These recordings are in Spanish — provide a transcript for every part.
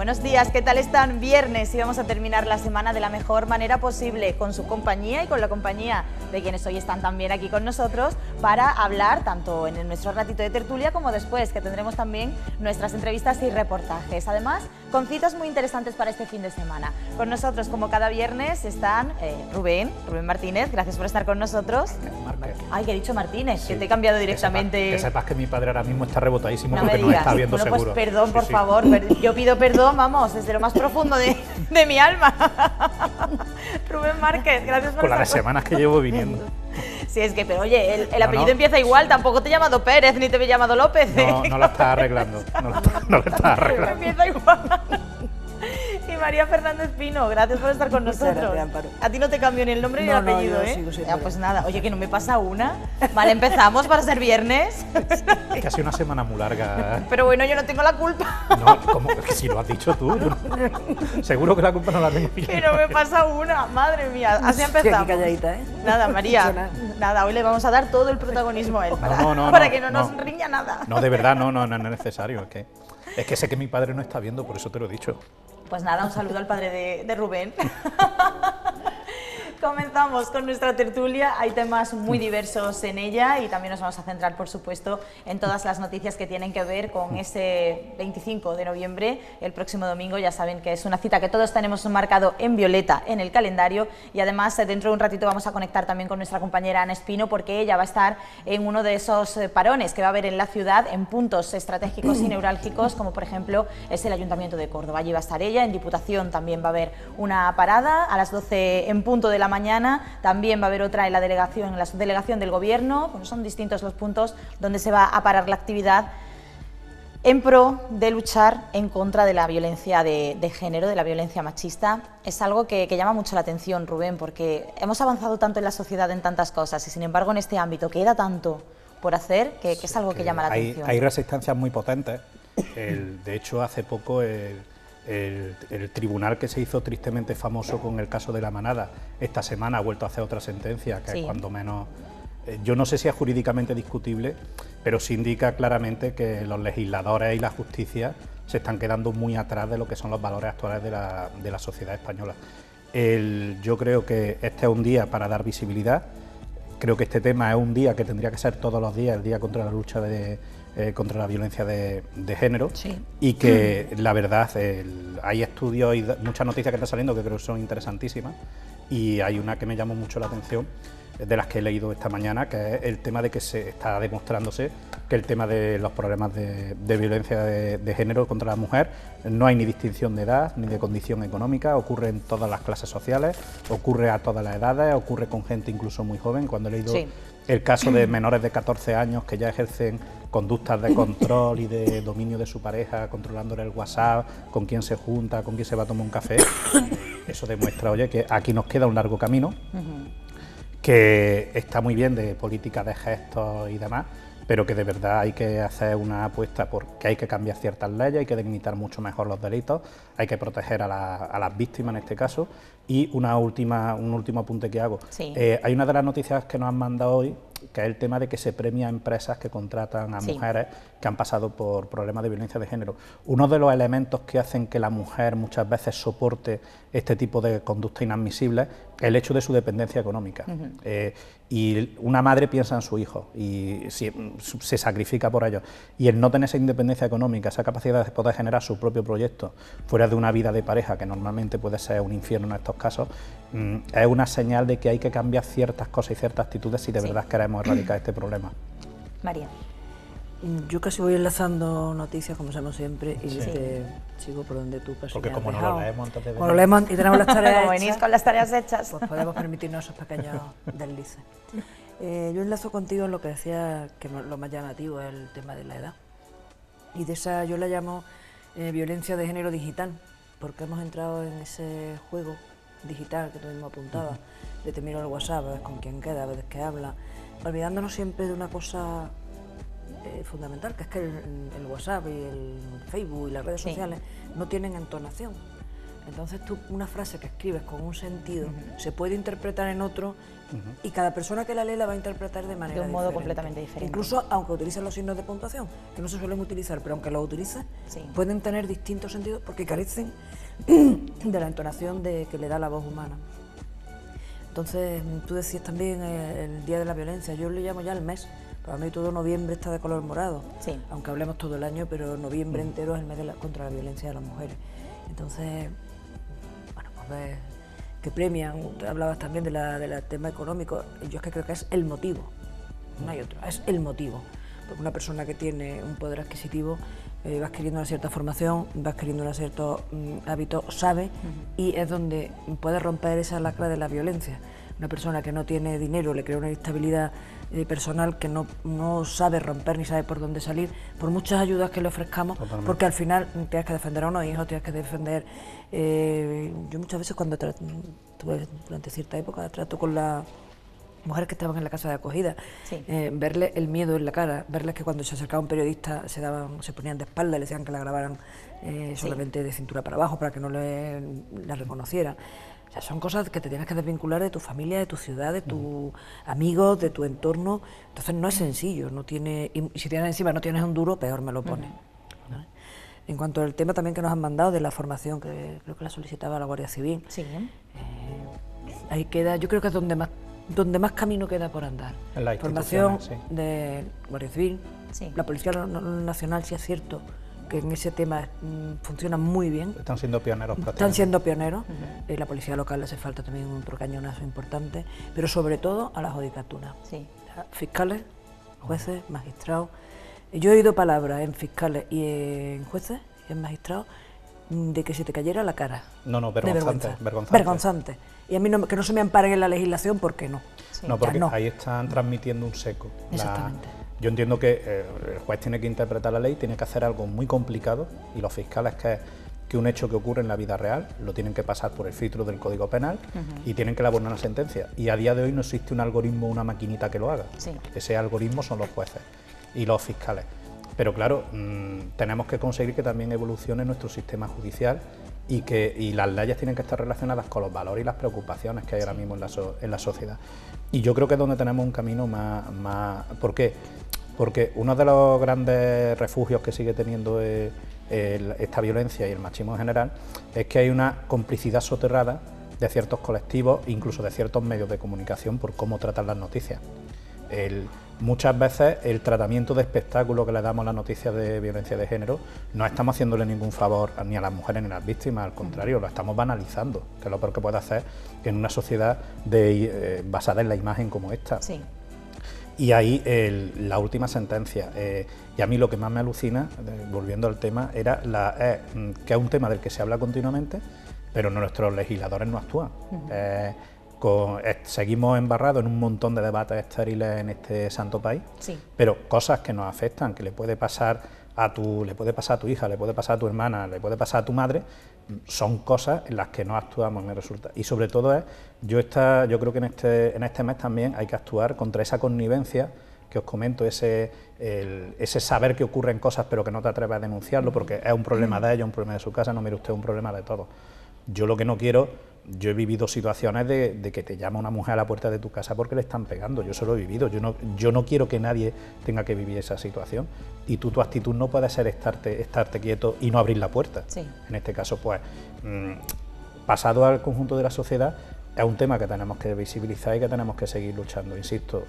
Buenos días, ¿qué tal están? Viernes y vamos a terminar la semana de la mejor manera posible, con su compañía y con la compañía de quienes hoy están también aquí con nosotros para hablar tanto en nuestro ratito de tertulia como después, que tendremos también nuestras entrevistas y reportajes. Además, con citas muy interesantes para este fin de semana. Con nosotros, como cada viernes, están Rubén Martínez, gracias por estar con nosotros. Márquez. Ay, que he dicho Martínez, Sí, que te he cambiado directamente. Que sepas que mi padre ahora mismo está rebotadísimo No porque me no digas. está viendo Bueno, seguro. pues perdón, Sí, por sí. favor, yo pido perdón, vamos, desde lo más profundo de mi alma. Rubén Márquez, gracias por Con las estar con- semanas que llevo viniendo. Sí, es que, pero oye, el No, apellido no. empieza igual, tampoco te he llamado Pérez ni te he llamado López. No lo está arreglando. No lo está arreglando. Empieza igual. Y María Fernández Pino, gracias por estar con Muchas nosotros. gracias, Amparo. A ti no te cambio ni el nombre ni el No, no, apellido, yo ¿eh? sigo siendo Ya, pues nada, oye, que no me pasa una. Vale, empezamos para ser viernes. Es que ha sido una semana muy larga. Pero bueno, yo no tengo la culpa. No, ¿cómo? Es que si lo has dicho tú. Yo no- Seguro que la culpa no la tengo yo. Que no me pasa una, madre mía. Así Estoy aquí empezamos. calladita, ¿eh? Nada, María, Nada. nada, hoy le vamos a dar todo el protagonismo a él para, No, para no, que no nos no. riña nada. No, de verdad, no es necesario. Es que sé que mi padre no está viendo, por eso te lo he dicho. Pues nada, un saludo al padre de Rubén. Comenzamos con nuestra tertulia, hay temas muy diversos en ella y también nos vamos a centrar, por supuesto, en todas las noticias que tienen que ver con ese 25 de noviembre, el próximo domingo. Ya saben que es una cita que todos tenemos marcado en violeta en el calendario y además dentro de un ratito vamos a conectar también con nuestra compañera Ana Espino porque ella va a estar en uno de esos parones que va a haber en la ciudad en puntos estratégicos y neurálgicos, como por ejemplo es el Ayuntamiento de Córdoba. Allí va a estar ella, en Diputación también va a haber una parada a las 12 en punto de la mañana, también va a haber otra en la subdelegación del Gobierno. Bueno, son distintos los puntos donde se va a parar la actividad en pro de luchar en contra de la violencia de género, de la violencia machista. Es algo que llama mucho la atención, Rubén, porque hemos avanzado tanto en la sociedad en tantas cosas y sin embargo en este ámbito queda tanto por hacer que es algo que llama la atención. Hay resistencias muy potentes. De hecho, hace poco el tribunal que se hizo tristemente famoso con el caso de La Manada, esta semana ha vuelto a hacer otra sentencia, que Sí. es cuando menos... yo no sé si es jurídicamente discutible, pero sí indica claramente que los legisladores y la justicia se están quedando muy atrás de lo que son los valores actuales de la sociedad española. Yo creo que este es un día para dar visibilidad. Creo que este tema es un día que tendría que ser todos los días, el día contra la lucha contra la violencia de género. Sí. Y que la verdad hay estudios y muchas noticias que están saliendo que creo que son interesantísimas, y hay una que me llamó mucho la atención, de las que he leído esta mañana, que es el tema de que se está demostrándose que el tema de los problemas de violencia de género contra la mujer no hay ni distinción de edad ni de condición económica, ocurre en todas las clases sociales, ocurre a todas las edades, ocurre con gente incluso muy joven. Cuando he leído Sí. el caso de menores de 14 años que ya ejercen conductas de control y de dominio de su pareja, controlándole el WhatsApp, con quién se junta, con quién se va a tomar un café, eso demuestra, oye, que aquí nos queda un largo camino, que está muy bien de política de gestos y demás, pero que de verdad hay que hacer una apuesta porque hay que cambiar ciertas leyes, hay que delimitar mucho mejor los delitos, hay que proteger a las víctimas en este caso. Y un último apunte que hago. Sí. Hay una de las noticias que nos han mandado hoy, que es el tema de que se premia a empresas que contratan a Sí. mujeres que han pasado por problemas de violencia de género. Uno de los elementos que hacen que la mujer muchas veces soporte este tipo de conducta inadmisible es el hecho de su dependencia económica. Y una madre piensa en su hijo y se sacrifica por ello. Y el no tener esa independencia económica, esa capacidad de poder generar su propio proyecto fuera de una vida de pareja, que normalmente puede ser un infierno en estos casos, es una señal de que hay que cambiar ciertas cosas y ciertas actitudes si de Sí. verdad queremos erradicar este problema. María. Yo casi voy enlazando noticias, como hacemos siempre, y Sí. sigo por donde tú casi Porque me has como no dejado. lo leemos antes de Como lo venir. leemos y tenemos las tareas Como venís hechas, con las tareas hechas. pues podemos permitirnos esos pequeños deslices. Yo enlazo contigo en lo que decía, que lo más llamativo es el tema de la edad. Y de esa yo la llamo violencia de género digital, porque hemos entrado en ese juego digital que tú mismo apuntabas, de te miro el WhatsApp, a ver con quién queda, a ver qué habla, olvidándonos siempre de una cosa fundamental, que es que el WhatsApp y el Facebook y las redes Sí. sociales no tienen entonación. Entonces tú, una frase que escribes con un sentido se puede interpretar en otro y cada persona que la lee la va a interpretar de manera de un modo diferente. completamente diferente. Incluso aunque utilices los signos de puntuación, que no se suelen utilizar, pero aunque los utilices, Sí. pueden tener distintos sentidos porque carecen de la entonación que le da la voz humana. Entonces, tú decías también el Día de la Violencia, yo le llamo ya el mes. Para mí todo noviembre está de color morado, Sí. aunque hablemos todo el año, pero noviembre entero es el mes contra la violencia de las mujeres. Entonces, bueno, pues ves que premian, hablabas también del tema económico, yo es que creo que es el motivo, no hay otro, es el motivo. Porque una persona que tiene un poder adquisitivo, va adquiriendo una cierta formación, va adquiriendo un cierto hábito, sabe, y es donde puede romper esa lacra de la violencia. Una persona que no tiene dinero le crea una inestabilidad personal que no sabe romper ni sabe por dónde salir, por muchas ayudas que le ofrezcamos. Totalmente. Porque al final tienes que defender a unos hijos, tienes que defender... yo muchas veces cuando tuve durante cierta época trato con las mujeres que estaban en la casa de acogida, Sí. Verles el miedo en la cara, verles que cuando se acercaba un periodista se ponían de espalda, le decían que la grabaran solamente de cintura para abajo para que no la reconocieran. O sea, son cosas que te tienes que desvincular de tu familia, de tu ciudad, de tus amigos, de tu entorno. Entonces no es sencillo, y si tienes encima no tienes un duro, peor me lo pones. ¿Vale? En cuanto al tema también que nos han mandado de la formación, que creo que la solicitaba la Guardia Civil, Sí. ahí queda, yo creo que es donde más camino queda por andar. En las Formación instituciones, sí. de Guardia Civil, Sí. la Policía Nacional, sí es cierto que en ese tema funciona muy bien. Están siendo pioneros. Están siendo pioneros. La policía local le hace falta también otro cañonazo importante, pero sobre todo a la judicatura. Sí. Fiscales, jueces, magistrados. Yo he oído palabras en fiscales y en jueces y en magistrados de que se te cayera la cara. No, De vergonzante. vergonzante. Y a mí que no se me amparen en la legislación, ¿por qué no? Sí. No, porque Ya no. ahí están transmitiendo un seco. Exactamente. Yo entiendo que el juez tiene que interpretar la ley, tiene que hacer algo muy complicado, y los fiscales que un hecho que ocurre en la vida real lo tienen que pasar por el filtro del Código Penal y tienen que elaborar una sentencia. Y a día de hoy no existe un algoritmo, una maquinita que lo haga. Sí. Ese algoritmo son los jueces y los fiscales. Pero claro, tenemos que conseguir que también evolucione nuestro sistema judicial y las leyes tienen que estar relacionadas con los valores y las preocupaciones que hay ahora mismo en la sociedad. Y yo creo que es donde tenemos un camino más... ¿Por qué? Porque uno de los grandes refugios que sigue teniendo esta violencia y el machismo en general es que hay una complicidad soterrada de ciertos colectivos, incluso de ciertos medios de comunicación, por cómo tratan las noticias. Muchas veces el tratamiento de espectáculo que le damos a las noticias de violencia de género no estamos haciéndole ningún favor ni a las mujeres ni a las víctimas, al contrario, lo estamos banalizando, que es lo peor que puede hacer en una sociedad basada en la imagen como esta. Sí. Y ahí la última sentencia, y a mí lo que más me alucina, volviendo al tema, era que es un tema del que se habla continuamente, pero nuestros legisladores no actúan. Seguimos embarrados en un montón de debates estériles en este santo país, Sí. pero cosas que nos afectan, que le puede pasar a tu hija, le puede pasar a tu hermana, le puede pasar a tu madre, son cosas en las que no actuamos, me resulta. Y sobre todo yo creo que en este mes también hay que actuar contra esa connivencia que os comento, ese saber que ocurren cosas pero que no te atreves a denunciarlo porque es un problema de ellos, un problema de su casa, no, mire usted, es un problema de todos. Yo lo que no quiero, yo he vivido situaciones de que te llama una mujer a la puerta de tu casa porque le están pegando, yo eso lo he vivido, yo no quiero que nadie tenga que vivir esa situación y tu actitud no puede ser estarte quieto y no abrir la puerta. Sí. En este caso, pues, pasado al conjunto de la sociedad, es un tema que tenemos que visibilizar y que tenemos que seguir luchando, insisto,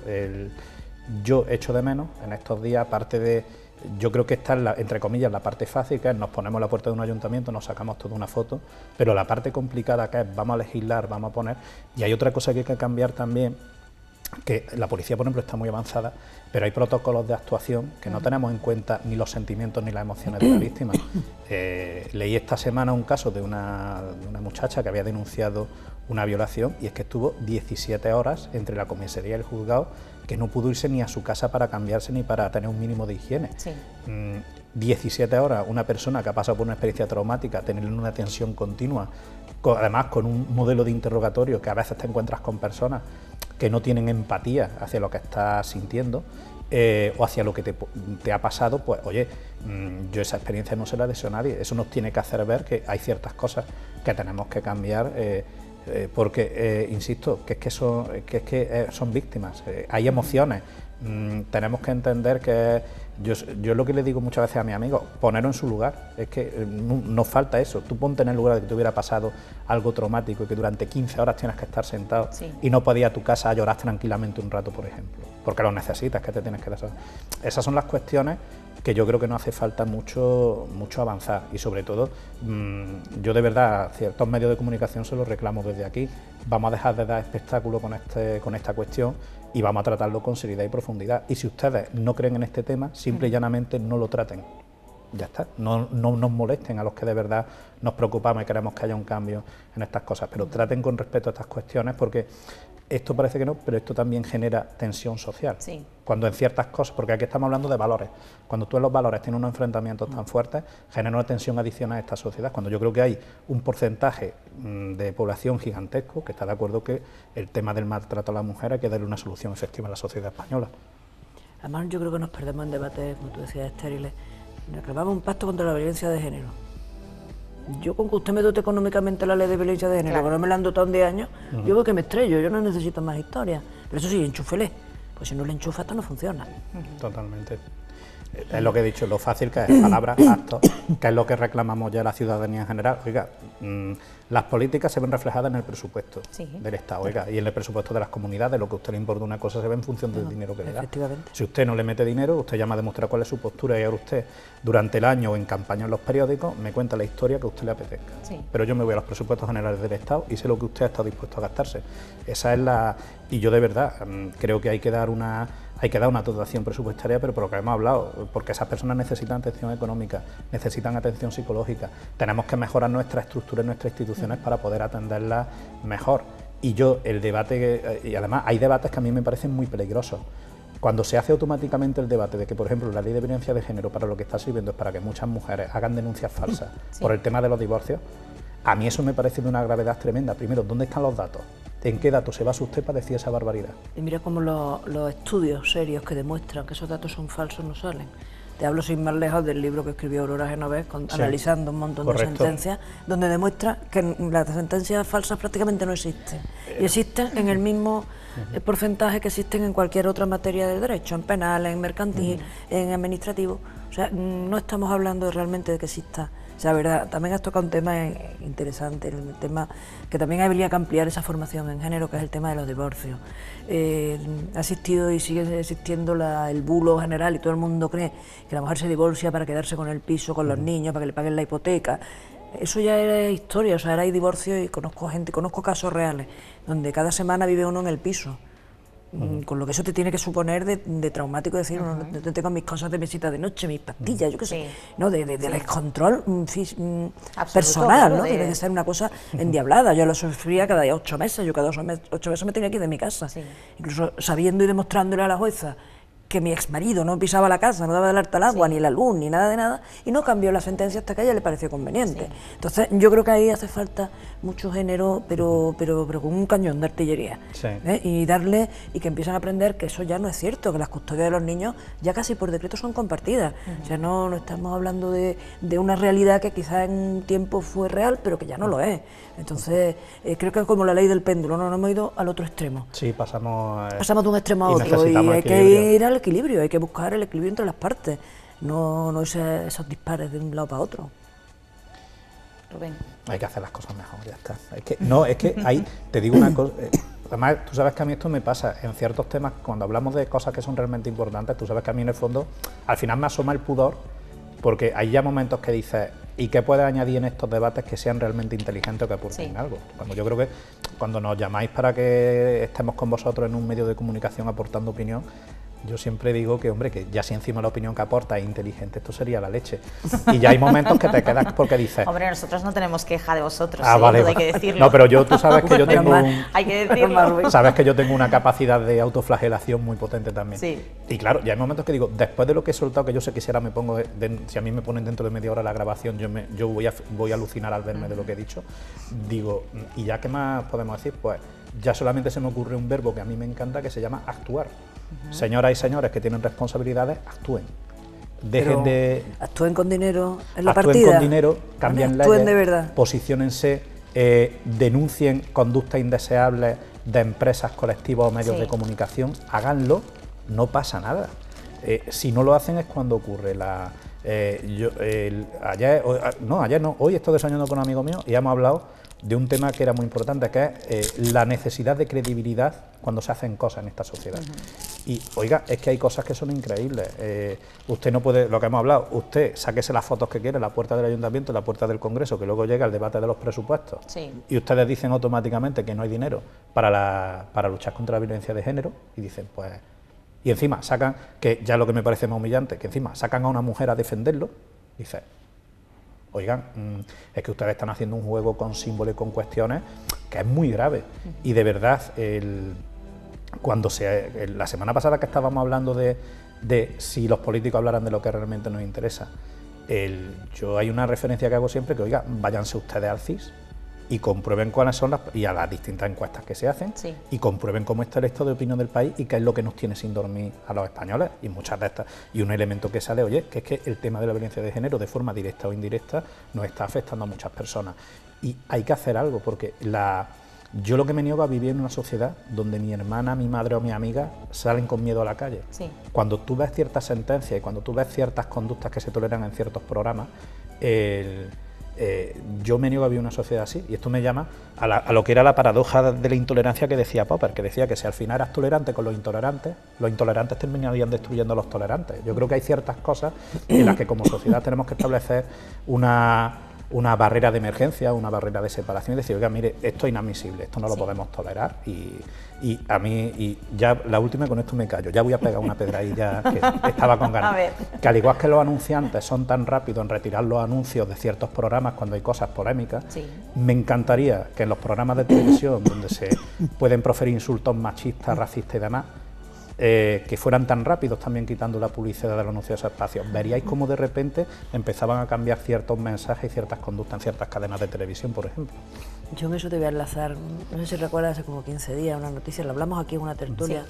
yo echo de menos en estos días, aparte de... Yo creo que está, entre comillas, la parte fácil, que es nos ponemos a la puerta de un ayuntamiento, nos sacamos toda una foto, pero la parte complicada que es vamos a legislar, vamos a poner... Y hay otra cosa que hay que cambiar también, que la policía, por ejemplo, está muy avanzada, pero hay protocolos de actuación que no tenemos en cuenta ni los sentimientos ni las emociones de la víctima. Leí esta semana un caso de una muchacha que había denunciado una violación y es que estuvo 17 horas entre la comisaría y el juzgado, que no pudo irse ni a su casa para cambiarse ni para tener un mínimo de higiene. Sí. 17 horas, una persona que ha pasado por una experiencia traumática, tener una tensión continua, además con un modelo de interrogatorio que a veces te encuentras con personas que no tienen empatía hacia lo que estás sintiendo o hacia lo que te ha pasado, pues oye, yo esa experiencia no se la deseo a nadie. Eso nos tiene que hacer ver que hay ciertas cosas que tenemos que cambiar, porque, insisto, que es que son víctimas, hay emociones. Tenemos que entender que yo lo que le digo muchas veces a mis amigos, ponerlo en su lugar, es que nos falta eso. Tú ponte en el lugar de que te hubiera pasado algo traumático y que durante 15 horas tienes que estar sentado y no podías ir a tu casa a llorar tranquilamente un rato, por ejemplo, porque lo necesitas, que te tienes que deshacer. Esas son las cuestiones que yo creo que no hace falta mucho avanzar, y sobre todo yo de verdad a ciertos medios de comunicación se los reclamo desde aquí. Vamos a dejar de dar espectáculo con esta cuestión y vamos a tratarlo con seriedad y profundidad. Y si ustedes no creen en este tema, simple y llanamente no lo traten. Ya está, no nos molesten a los que de verdad nos preocupamos y queremos que haya un cambio en estas cosas, pero traten con respeto a estas cuestiones, porque esto parece que no, pero esto también genera tensión social. Sí. Cuando en ciertas cosas, porque aquí estamos hablando de valores, cuando tú en los valores tienes unos enfrentamientos tan fuertes, genera una tensión adicional a esta sociedad, cuando yo creo que hay un porcentaje de población gigantesco que está de acuerdo que el tema del maltrato a la mujer hay que darle una solución efectiva a la sociedad española. Además, yo creo que nos perdemos en debates, como tú decías, estériles. Reclamamos un pacto contra la violencia de género. Yo, con que usted me dote económicamente la ley de violencia de género, que no me la han dotado en 10 años, yo veo que me estrello, yo no necesito más historias. Pero eso sí, enchúfele, pues si no le enchufa esto no funciona. Totalmente. Es lo que he dicho, lo fácil que es, palabras, actos, que es lo que reclamamos ya la ciudadanía en general. Oiga, las políticas se ven reflejadas en el presupuesto del Estado, oiga, y en el presupuesto de las comunidades. Lo que a usted le importa una cosa se ve en función del dinero que le da. Si usted no le mete dinero, usted ya me ha demostrado cuál es su postura, y ahora usted, durante el año o en campaña en los periódicos, me cuenta la historia que a usted le apetezca. Pero yo me voy a los presupuestos generales del Estado y sé lo que usted ha estado dispuesto a gastarse. Esa es la... Y yo de verdad creo que hay que dar una dotación presupuestaria, pero por lo que hemos hablado, porque esas personas necesitan atención económica, necesitan atención psicológica. Tenemos que mejorar nuestra estructura y nuestras instituciones para poder atenderlas mejor. Y yo, el debate, y además hay debates que a mí me parecen muy peligrosos. Cuando se hace automáticamente el debate de que, por ejemplo, la ley de violencia de género para lo que está sirviendo es para que muchas mujeres hagan denuncias falsas por el tema de los divorcios, a mí eso me parece de una gravedad tremenda. Primero, ¿dónde están los datos? ¿En qué datos se basa usted para decir esa barbaridad? Y mira cómo los estudios serios que demuestran que esos datos son falsos no salen. Te hablo sin más lejos del libro que escribió Aurora Genovés, analizando un montón de sentencias, donde demuestra que las sentencias falsas prácticamente no existen. Y existen en el mismo porcentaje que existen en cualquier otra materia del derecho, en penal, en mercantil, en administrativo. O sea, no estamos hablando realmente de que exista. O sea, verdad, también has tocado un tema interesante, el tema que también habría que ampliar esa formación en género, que es el tema de los divorcios. Ha existido y sigue existiendo el bulo general, y todo el mundo cree que la mujer se divorcia para quedarse con el piso, con los niños, para que le paguen la hipoteca. Eso ya era historia, o sea, ahora hay divorcios, y conozco casos reales, donde cada semana vive uno en el piso. Con lo que eso te tiene que suponer de traumático, decir, no tengo mis cosas de mesita de noche, mis pastillas, yo qué sé, ¿no? De descontrol personal, ¿no? Tiene que ser una cosa endiablada. Yo lo sufría cada 8 meses, yo cada 8 meses me tenía que ir de mi casa, incluso sabiendo y demostrándole a la jueza que mi exmarido no pisaba la casa, no daba el alta al agua, ni la luz, ni nada de nada, y no cambió la sentencia hasta que a ella le pareció conveniente. Entonces, yo creo que ahí hace falta mucho género, pero con un cañón de artillería. Y que empiecen a aprender que eso ya no es cierto, que las custodias de los niños ya casi por decreto son compartidas. O sea, no estamos hablando de una realidad que quizás en un tiempo fue real, pero que ya no lo es. Entonces, creo que es como la ley del péndulo, no hemos ido al otro extremo. Sí, pasamos de un extremo a otro, y hay que ir al equilibrio, hay que buscar el equilibrio entre las partes, no esos dispares de un lado para otro. Rubén. Hay que hacer las cosas mejor, ya está. Es que ahí te digo una cosa, además tú sabes que a mí esto me pasa en ciertos temas, cuando hablamos de cosas que son realmente importantes, tú sabes que a mí en el fondo al final me asoma el pudor, porque hay ya momentos que dices, ¿y qué puedes añadir en estos debates que sean realmente inteligentes o que aporten algo? Cuando yo creo que cuando nos llamáis para que estemos con vosotros en un medio de comunicación aportando opinión, yo siempre digo que, hombre, que ya si encima la opinión que aporta es inteligente, esto sería la leche. Y ya hay momentos que te quedas porque dices... Hombre, nosotros no tenemos queja de vosotros, vale, hay que decirlo. No, pero tú sabes que yo tengo hay que decirlo. Sabes que yo tengo una capacidad de autoflagelación muy potente también. Sí. Y claro, ya hay momentos que digo, después de lo que he soltado, que yo sé que si ahora me pongo, si a mí me ponen dentro de media hora la grabación, yo voy a alucinar al verme de lo que he dicho, digo, ¿y ya qué más podemos decir? Pues ya solamente se me ocurre un verbo que a mí me encanta, que se llama actuar. Señoras y señores que tienen responsabilidades, actúen. Dejen Pero de... actúen con dinero en la actúen partida. con dinero, cambien ¿Vale? Actúen leyes, de verdad. posiciónense, denuncien conductas indeseables de empresas, colectivos o medios Sí. de comunicación, háganlo, no pasa nada. Si no lo hacen es cuando ocurre ayer no, hoy estoy desayunando con un amigo mío y hemos hablado de un tema que era muy importante, que es la necesidad de credibilidad cuando se hacen cosas en esta sociedad. Y, oiga, es que hay cosas que son increíbles. Usted no puede, lo que hemos hablado, usted sáquese las fotos que quiere, la puerta del Ayuntamiento, la puerta del Congreso, que luego llega el debate de los presupuestos, Sí. y ustedes dicen automáticamente que no hay dinero para luchar contra la violencia de género, y dicen, pues... Y encima sacan, que ya lo que me parece más humillante, que encima sacan a una mujer a defenderlo, dice, oigan, es que ustedes están haciendo un juego con símbolos y con cuestiones que es muy grave. Y de verdad, la semana pasada que estábamos hablando de si los políticos hablaran de lo que realmente nos interesa, yo hay una referencia que hago siempre que, oiga, váyanse ustedes al CIS y comprueben cuáles son y a las distintas encuestas que se hacen, Sí. y comprueben cómo está el estado de opinión del país y qué es lo que nos tiene sin dormir a los españoles, y muchas de estas, y un elemento que sale, oye, que es que el tema de la violencia de género, de forma directa o indirecta, nos está afectando a muchas personas, y hay que hacer algo, porque yo lo que me niego a vivir en una sociedad donde mi hermana, mi madre o mi amiga salen con miedo a la calle. Sí. Cuando tú ves ciertas sentencias y cuando tú ves ciertas conductas que se toleran en ciertos programas, yo me niego a vivir una sociedad así, y esto me llama a lo que era la paradoja de la intolerancia que decía Popper, que decía que si al final eras tolerante con los intolerantes terminarían destruyendo a los tolerantes. Yo creo que hay ciertas cosas en las que como sociedad tenemos que establecer una barrera de emergencia, una barrera de separación, y decir, oiga, mire, esto es inadmisible, esto no lo podemos tolerar, y a mí, y ya la última, con esto me callo, ya voy a pegar una pedradilla que estaba con ganas. A ver. Que al igual que los anunciantes son tan rápidos en retirar los anuncios de ciertos programas cuando hay cosas polémicas, Sí. me encantaría que en los programas de televisión donde se pueden proferir insultos machistas, racistas y demás, que fueran tan rápidos también quitando la publicidad de los anuncios de esos espacios. Veríais cómo de repente empezaban a cambiar ciertos mensajes y ciertas conductas en ciertas cadenas de televisión, por ejemplo. Yo en eso te voy a enlazar, no sé si recuerdas, hace como 15 días una noticia, lo hablamos aquí en una tertulia,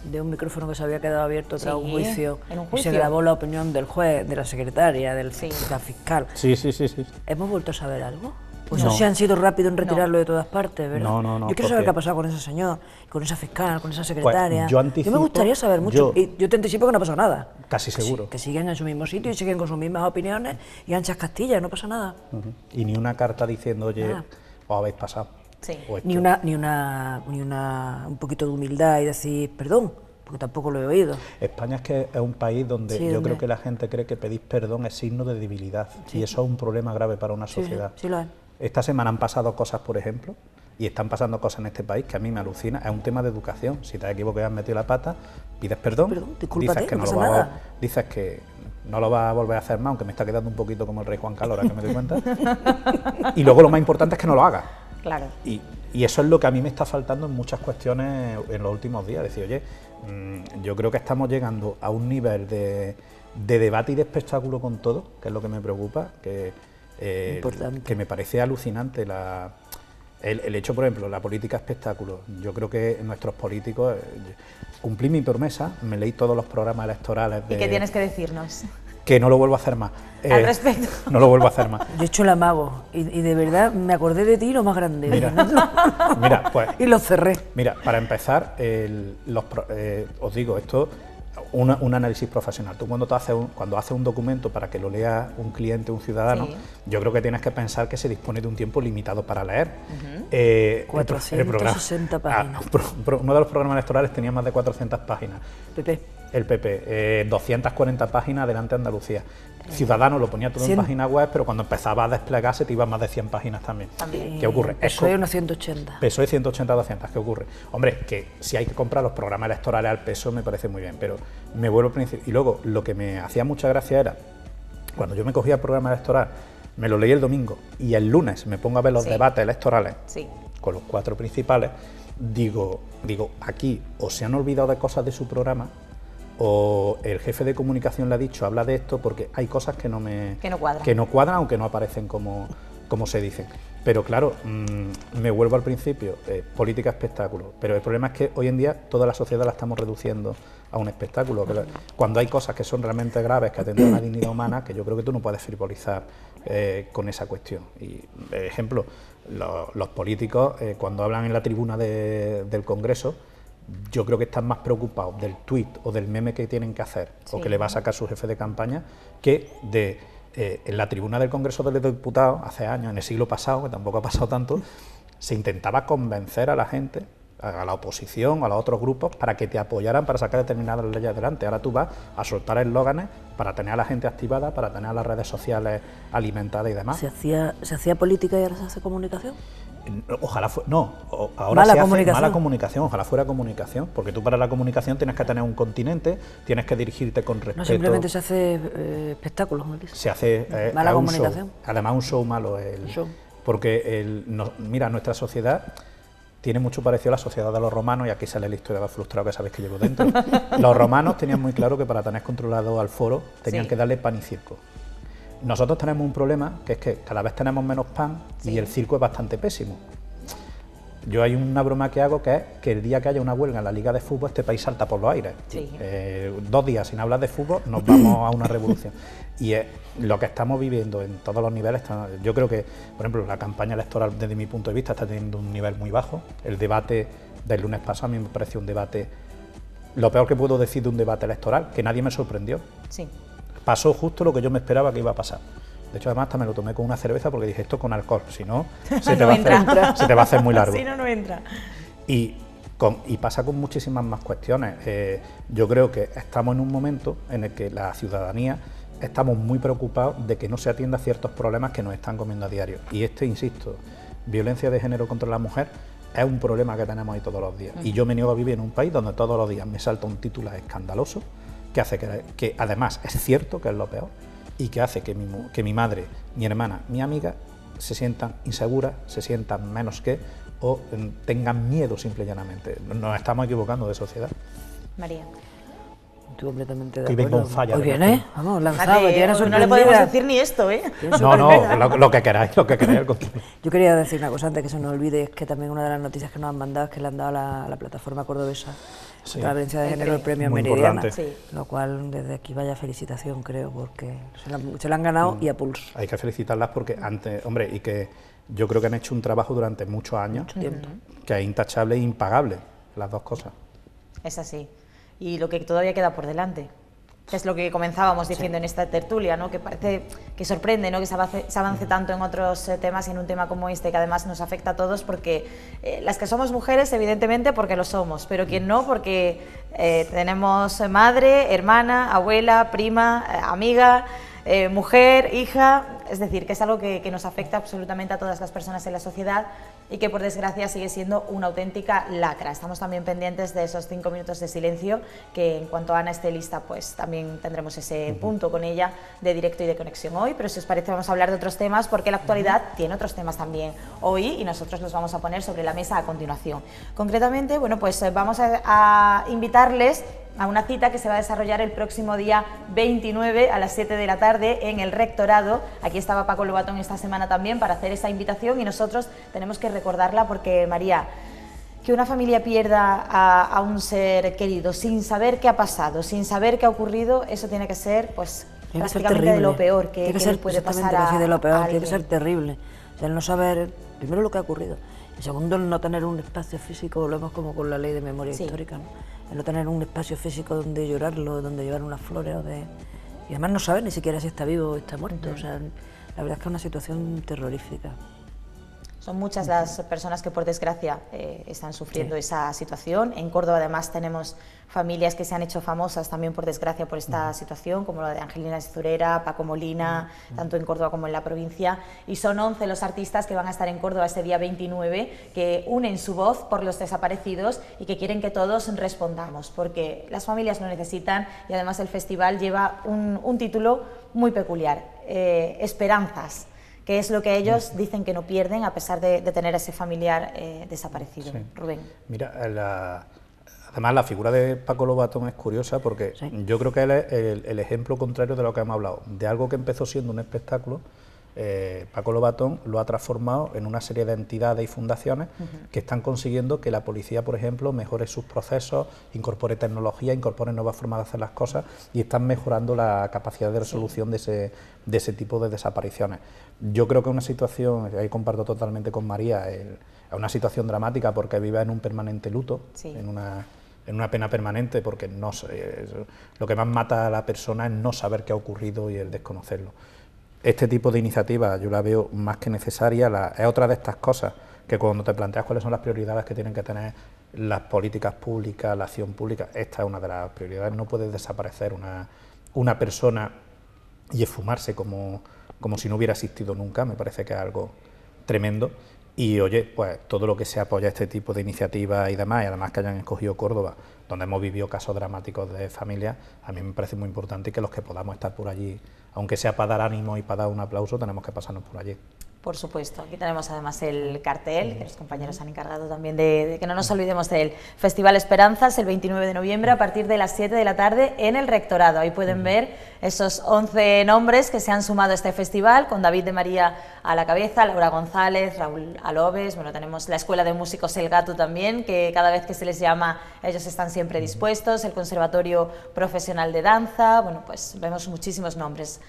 de un micrófono que se había quedado abierto tras Sí, un juicio, en un y se juicio. grabó la opinión del juez, de la secretaria, de Sí. la fiscal. Sí. ¿Hemos vuelto a saber algo? Pues No. no se han sido rápidos en No. con esa secretaria. yo anticipo- me gustaría saber mucho, yo- y yo te anticipo que no pasó nada. Casi seguro. Que siguen en su mismo sitio y siguen con sus mismas opiniones y anchas castillas, no pasa nada. Y ni una carta diciendo, oye, Nada. os habéis pasado. Sí. O esto. Ni un poquito de humildad y decir perdón, porque tampoco lo he oído. España es que es un país donde Sí, yo donde- creo que la gente cree que pedir perdón es signo de debilidad, y eso es un problema grave para una Sí, sociedad. sí lo es. Esta semana han pasado cosas, por ejemplo, y están pasando cosas en este país que a mí me alucina. Es un tema de educación. Si te has equivocado y has metido la pata, pides perdón, Perdón, discúlpate, dices que no no, pasa lo nada. dices que no lo vas a volver a hacer más, aunque me está quedando un poquito como el rey Juan Carlos, ahora que me doy cuenta. Y luego lo más importante es que no lo hagas. Claro. Y eso es lo que a mí me está faltando en muchas cuestiones en los últimos días. Decir, oye, yo creo que estamos llegando a un nivel de debate y de espectáculo con todo, que es lo que me preocupa, Importante. que me parece alucinante el hecho, por ejemplo, la política espectáculo. Yo creo que nuestros políticos, cumplí mi promesa, me leí todos los programas electorales ¿Y qué tienes que decirnos que no lo vuelvo a hacer más. al respecto? No lo vuelvo a hacer más. Yo he hecho el amago y de verdad me acordé de ti lo más grande. Mira, pues Y lo cerré. Mira, para empezar, os digo, esto un análisis profesional. Tú cuando haces un documento para que lo lea un cliente, un ciudadano, Sí. yo creo que tienes que pensar que se dispone de un tiempo limitado para leer. 460 páginas. Uno de los programas electorales tenía más de 400 páginas. Pepe, El PP, 240 páginas adelante Andalucía. Ciudadanos lo ponía todo en 100. página web, pero cuando empezaba a desplegarse te iban más de 100 páginas también. ¿Qué ocurre? Eso es unos 180. PSOE 180 200, ¿qué ocurre? Hombre, que si hay que comprar los programas electorales al PSOE me parece muy bien, pero me vuelvo al principio. Y luego, lo que me hacía mucha gracia era, cuando yo me cogía el programa electoral, me lo leí el domingo y el lunes me pongo a ver los Sí. debates electorales Sí. con los 4 principales, digo, aquí o se han olvidado de cosas de su programa o el jefe de comunicación le ha dicho, habla de esto, porque hay cosas que no Que no cuadran. que no cuadran, aunque no aparecen como como se dicen. Pero claro, me vuelvo al principio, política, espectáculo. Pero el problema es que hoy en día toda la sociedad la estamos reduciendo a un espectáculo. Cuando hay cosas que son realmente graves, que atenden a la dignidad humana, que yo creo que tú no puedes frivolizar con esa cuestión. Y, ejemplo, los políticos, cuando hablan en la tribuna del Congreso, yo creo que están más preocupados del tuit o del meme que tienen que hacer, sí, o que le va a sacar su jefe de campaña, que de... en la tribuna del Congreso de los Diputados, hace años, en el siglo pasado, que tampoco ha pasado tanto, se intentaba convencer a la gente, a la oposición, a los otros grupos, para que te apoyaran para sacar determinadas leyes adelante. Ahora tú vas a soltar eslóganes para tener a la gente activada, para tener a las redes sociales alimentadas y demás. ¿Se hacía política y ahora se hace comunicación? Ojalá no, ahora se hace mala comunicación, ojalá fuera comunicación, porque tú para la comunicación tienes que tener un continente, tienes que dirigirte con respeto. No, simplemente se hace espectáculos, ¿no? Se hace mala comunicación. Show. Además un show malo, porque mira, nuestra sociedad tiene mucho parecido a la sociedad de los romanos, y aquí sale la historia del frustrado que sabéis que llevo dentro. Los romanos tenían muy claro que para tener controlado al foro tenían que darle pan y circo. Nosotros tenemos un problema, que es que cada vez tenemos menos pan y el circo es bastante pésimo. Yo hay una broma que hago, que es que el día que haya una huelga en la Liga de Fútbol, este país salta por los aires. Sí. 2 días sin hablar de fútbol, nos vamos a una revolución. Y lo que estamos viviendo en todos los niveles, yo creo que, por ejemplo, la campaña electoral, desde mi punto de vista, está teniendo un nivel muy bajo. El debate del lunes pasado a mí me pareció un debate, lo peor que puedo decir de un debate electoral, que nadie me sorprendió. Sí. Pasó justo lo que yo me esperaba que iba a pasar. De hecho, además, hasta me lo tomé con una cerveza porque dije, esto con alcohol, si no, se te va a hacer muy largo. Si no, no entra. Y pasa con muchísimas más cuestiones. Yo creo que estamos en un momento en el que la ciudadanía estamos muy preocupados de que no se atienda a ciertos problemas que nos están comiendo a diario. Y insisto, violencia de género contra la mujer es un problema que tenemos ahí todos los días. Y yo me niego a vivir en un país donde todos los días me salta un titular escandaloso que hace que además es cierto que es lo peor, y que hace que mi madre, mi hermana, mi amiga se sientan inseguras, se sientan menos que, o tengan miedo simple y llanamente. Nos estamos equivocando de sociedad. María. Estoy completamente de acuerdo. Hoy vengo en falla. Hoy viene, vamos, lanzado, no le podemos decir ni esto, ¿eh? No, lo que queráis, Yo quería decir una cosa antes que se nos olvide, es que también una de las noticias que nos han mandado es que le han dado a la plataforma cordobesa contra la violencia de género el premio Meridiana, lo cual desde aquí vaya felicitación, creo, porque se lo han ganado y a pulso. Hay que felicitarlas porque antes, hombre, y que yo creo que han hecho un trabajo durante muchos años, que es intachable e impagable, las dos cosas. Es así. Y lo que todavía queda por delante, que es lo que comenzábamos diciendo en esta tertulia, ¿no? Que parece que sorprende, ¿no? Que se avance tanto en otros temas y en un tema como este, que además nos afecta a todos, porque las que somos mujeres, evidentemente, porque lo somos, pero quien no, porque tenemos madre, hermana, abuela, prima, amiga, mujer, hija, es decir, que es algo que nos afecta absolutamente a todas las personas en la sociedad y que por desgracia sigue siendo una auténtica lacra. Estamos también pendientes de esos 5 minutos de silencio, que en cuanto Ana esté lista, pues también tendremos ese punto con ella de directo y de conexión hoy, pero si os parece vamos a hablar de otros temas, porque la actualidad tiene otros temas también hoy y nosotros los vamos a poner sobre la mesa a continuación. Concretamente, bueno, pues vamos a invitarles a una cita que se va a desarrollar el próximo día 29 a las 7 de la tarde en el Rectorado. Aquí estaba Paco Lobatón esta semana también para hacer esa invitación y nosotros tenemos que recordarla porque, María, que una familia pierda a un ser querido sin saber qué ha pasado, sin saber qué ha ocurrido, eso tiene que ser, pues, prácticamente de lo peor que le puede pasar a alguien. Tiene que ser terrible, el no saber, primero, lo que ha ocurrido, y segundo, el no tener un espacio físico, volvemos como con la ley de memoria histórica, ¿no? El no tener un espacio físico donde llorarlo, donde llevar unas flores, y además no saber ni siquiera si está vivo o está muerto, o sea, la verdad es que es una situación terrorífica. Son muchas las personas que por desgracia están sufriendo esa situación. En Córdoba además tenemos familias que se han hecho famosas también por desgracia por esta situación, como la de Angelina Zurera, Paco Molina, tanto en Córdoba como en la provincia. Y son 11 los artistas que van a estar en Córdoba este día 29, que unen su voz por los desaparecidos y que quieren que todos respondamos, porque las familias lo necesitan y además el festival lleva un título muy peculiar, Esperanzas, que es lo que ellos dicen que no pierden a pesar de tener a ese familiar desaparecido. Sí. Rubén. Mira, además la figura de Paco Lobatón es curiosa porque yo creo que él es el ejemplo contrario de lo que hemos hablado, de algo que empezó siendo un espectáculo Paco Lobatón lo ha transformado en una serie de entidades y fundaciones que están consiguiendo que la policía, por ejemplo, mejore sus procesos, incorpore tecnología, incorpore nuevas formas de hacer las cosas y están mejorando la capacidad de resolución de ese tipo de desapariciones. Yo creo que es una situación, ahí comparto totalmente con María, es una situación dramática porque vive en un permanente luto, en una pena permanente, porque no sé, lo que más mata a la persona es no saber qué ha ocurrido y el desconocerlo. Este tipo de iniciativas yo la veo más que necesaria, es otra de estas cosas que cuando te planteas cuáles son las prioridades que tienen que tener las políticas públicas, la acción pública, esta es una de las prioridades. No puede desaparecer una persona y esfumarse como si no hubiera existido nunca, me parece que es algo tremendo. Y oye, pues todo lo que se apoya este tipo de iniciativas y además que hayan escogido Córdoba, donde hemos vivido casos dramáticos de familias, a mí me parece muy importante, y que los que podamos estar por allí, aunque sea para dar ánimo y para dar un aplauso, tenemos que pasarnos por allí. Por supuesto, aquí tenemos además el cartel, que los compañeros han encargado también de que no nos olvidemos del Festival Esperanzas, el 29 de noviembre a partir de las 7 de la tarde en el Rectorado. Ahí pueden ver esos 11 nombres que se han sumado a este festival, con David de María a la cabeza, Laura González, Raúl Alobes, bueno, tenemos la Escuela de Músicos El Gato también, que cada vez que se les llama ellos están siempre dispuestos, el Conservatorio Profesional de Danza, bueno, pues vemos muchísimos nombres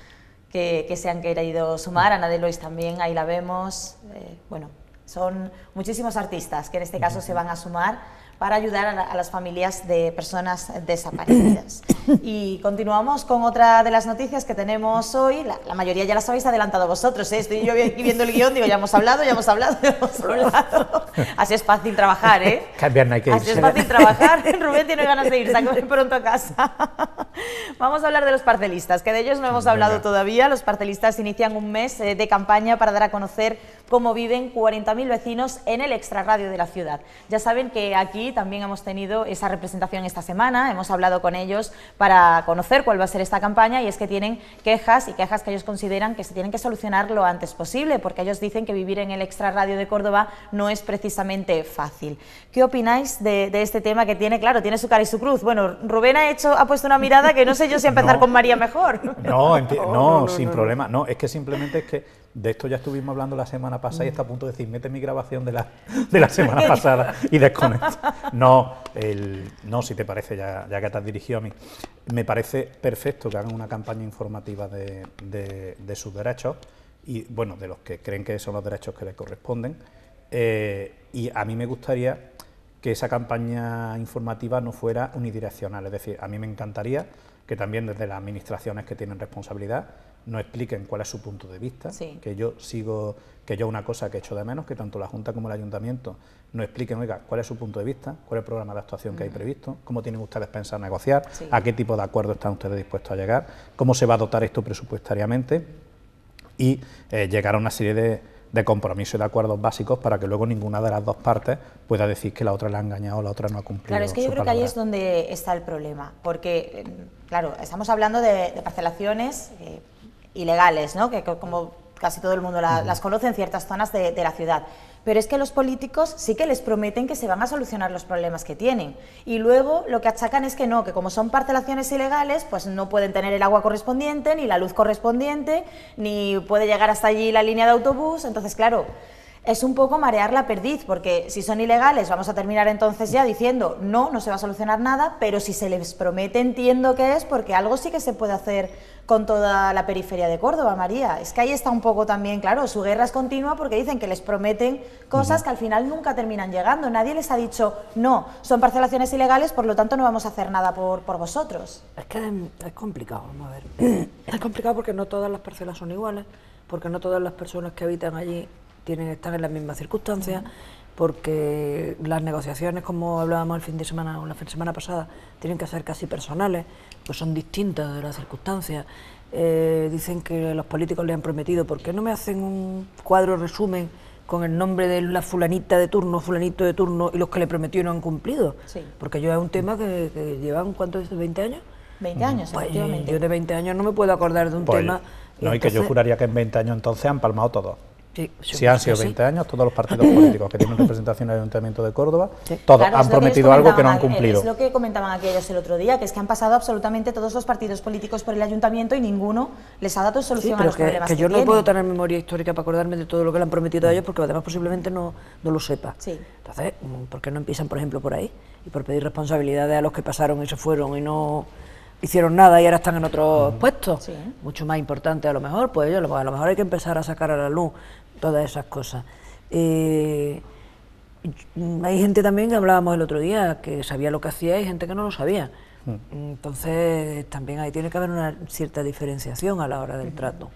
que se han querido sumar. Ana de Lois también, ahí la vemos, bueno, son muchísimos artistas que en este caso se van a sumar para ayudar a las familias de personas desaparecidas. Y continuamos con otra de las noticias que tenemos hoy. La mayoría ya las habéis adelantado vosotros, ¿eh? Estoy yo aquí viendo el guión, digo, ya hemos hablado. Así es fácil trabajar, ¿eh? Así es fácil trabajar. Rubén tiene ganas de irse a comer pronto a casa. Vamos a hablar de los parcelistas, que de ellos no hemos hablado todavía. Los parcelistas inician un mes de campaña para dar a conocer cómo viven 40.000 vecinos en el extrarradio de la ciudad. Ya saben que aquí también hemos tenido esa representación esta semana, hemos hablado con ellos para conocer cuál va a ser esta campaña, y es que tienen quejas que ellos consideran que se tienen que solucionar lo antes posible, porque ellos dicen que vivir en el extrarradio de Córdoba no es precisamente fácil. ¿Qué opináis de este tema que tiene, claro, tiene su cara y su cruz? Bueno, Rubén ha puesto una mirada que no sé yo si empezar con María mejor. No, sin problema. No, es que simplemente es que de esto ya estuvimos hablando la semana pasada y está a punto de decir, mete mi grabación de la semana pasada y desconecta. No, si te parece, ya que te has dirigido a mí, me parece perfecto que hagan una campaña informativa de sus derechos y, bueno, de los que creen que son los derechos que les corresponden. Y a mí me gustaría que esa campaña informativa no fuera unidireccional, es decir, a mí me encantaría que también desde las administraciones que tienen responsabilidad nos expliquen cuál es su punto de vista, que yo una cosa que echo de menos, que tanto la Junta como el Ayuntamiento nos expliquen, oiga, cuál es su punto de vista, cuál es el programa de actuación que hay previsto, cómo tienen ustedes pensado negociar, a qué tipo de acuerdos están ustedes dispuestos a llegar, cómo se va a dotar esto presupuestariamente y llegar a una serie de compromisos y de acuerdos básicos para que luego ninguna de las dos partes pueda decir que la otra le ha engañado o la otra no ha cumplido. Claro, es que yo creo que ahí es donde está el problema, porque, claro, estamos hablando de parcelaciones ilegales, ¿no? Que como casi todo el mundo las conoce en ciertas zonas de la ciudad. Pero es que los políticos sí que les prometen que se van a solucionar los problemas que tienen. Y luego lo que achacan es que no, que como son parcelaciones ilegales, pues no pueden tener el agua correspondiente, ni la luz correspondiente, ni puede llegar hasta allí la línea de autobús. Entonces, claro, es un poco marear la perdiz, porque si son ilegales vamos a terminar entonces ya diciendo no se va a solucionar nada, pero si se les promete entiendo que es porque algo sí que se puede hacer con toda la periferia de Córdoba, María. Es que ahí está un poco también, claro, su guerra es continua porque dicen que les prometen cosas que al final nunca terminan llegando. Nadie les ha dicho, no, son parcelaciones ilegales, por lo tanto no vamos a hacer nada por vosotros. Es que es complicado, vamos a ver. Es complicado porque no todas las parcelas son iguales, porque no todas las personas que habitan allí están en las mismas circunstancias, porque las negociaciones, como hablábamos el fin de semana o la semana pasada, tienen que ser casi personales, pues son distintas de las circunstancias. Dicen que los políticos le han prometido, ¿por qué no me hacen un cuadro resumen con el nombre de la fulanita de turno, fulanito de turno, y los que le prometió no han cumplido? Sí. Porque yo es un tema que llevan, ¿cuánto dices, 20 años? 20 años, pues yo de 20 años no me puedo acordar de un tema. No, y que yo juraría que en 20 años entonces han palmado todos. Sí, si han sido 20 años, todos los partidos políticos que tienen representación en el Ayuntamiento de Córdoba, Sí. todos Claro, han prometido algo que no han cumplido. Es lo que comentaban aquellos el otro día, que es que han pasado absolutamente todos los partidos políticos por el Ayuntamiento y ninguno les ha dado Sí, solución a pero los problemas que yo no tienen. puedo tener memoria histórica para acordarme de todo lo que le han prometido a ellos, porque además posiblemente no lo sepa. Sí. Entonces, ¿por qué no empiezan, por ejemplo, por ahí? Y por pedir responsabilidades a los que pasaron y se fueron y no hicieron nada y ahora están en otros puestos, Sí. mucho más importante a lo mejor, pues a lo mejor hay que empezar a sacar a la luz todas esas cosas. Hay gente también que hablábamos el otro día que sabía lo que hacía y gente que no lo sabía. Entonces también ahí tiene que haber una cierta diferenciación a la hora del trato.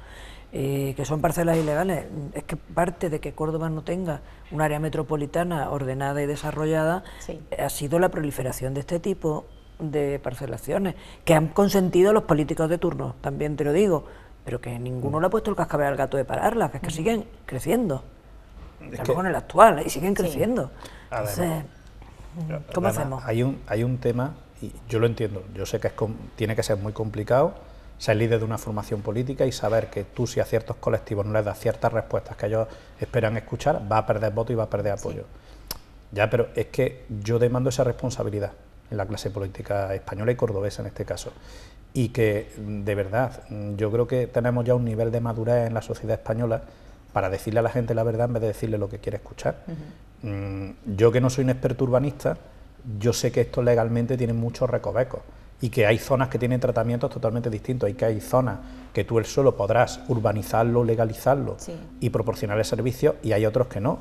Que son parcelas ilegales, es que parte de que Córdoba no tenga un área metropolitana ordenada y desarrollada Sí. ha sido la proliferación de este tipo de parcelaciones que han consentido los políticos de turno, también te lo digo, pero que ninguno le ha puesto el cascabel al gato de pararlas, que es que siguen creciendo. Estamos con el actual y siguen creciendo. Entonces, ¿cómo hacemos? Hay un tema, y yo lo entiendo, yo sé que tiene que ser muy complicado ser líder de una formación política y saber que tú, si a ciertos colectivos no les das ciertas respuestas que ellos esperan escuchar, va a perder voto y va a perder apoyo. Ya, pero es que yo demando esa responsabilidad en la clase política española y cordobesa en este caso. Y que, de verdad, yo creo que tenemos ya un nivel de madurez en la sociedad española para decirle a la gente la verdad en vez de decirle lo que quiere escuchar. Yo, que no soy un experto urbanista, yo sé que esto legalmente tiene muchos recovecos y que hay zonas que tienen tratamientos totalmente distintos y que hay zonas que tú el suelo podrás urbanizarlo, legalizarlo y proporcionarle servicios, y hay otros que no.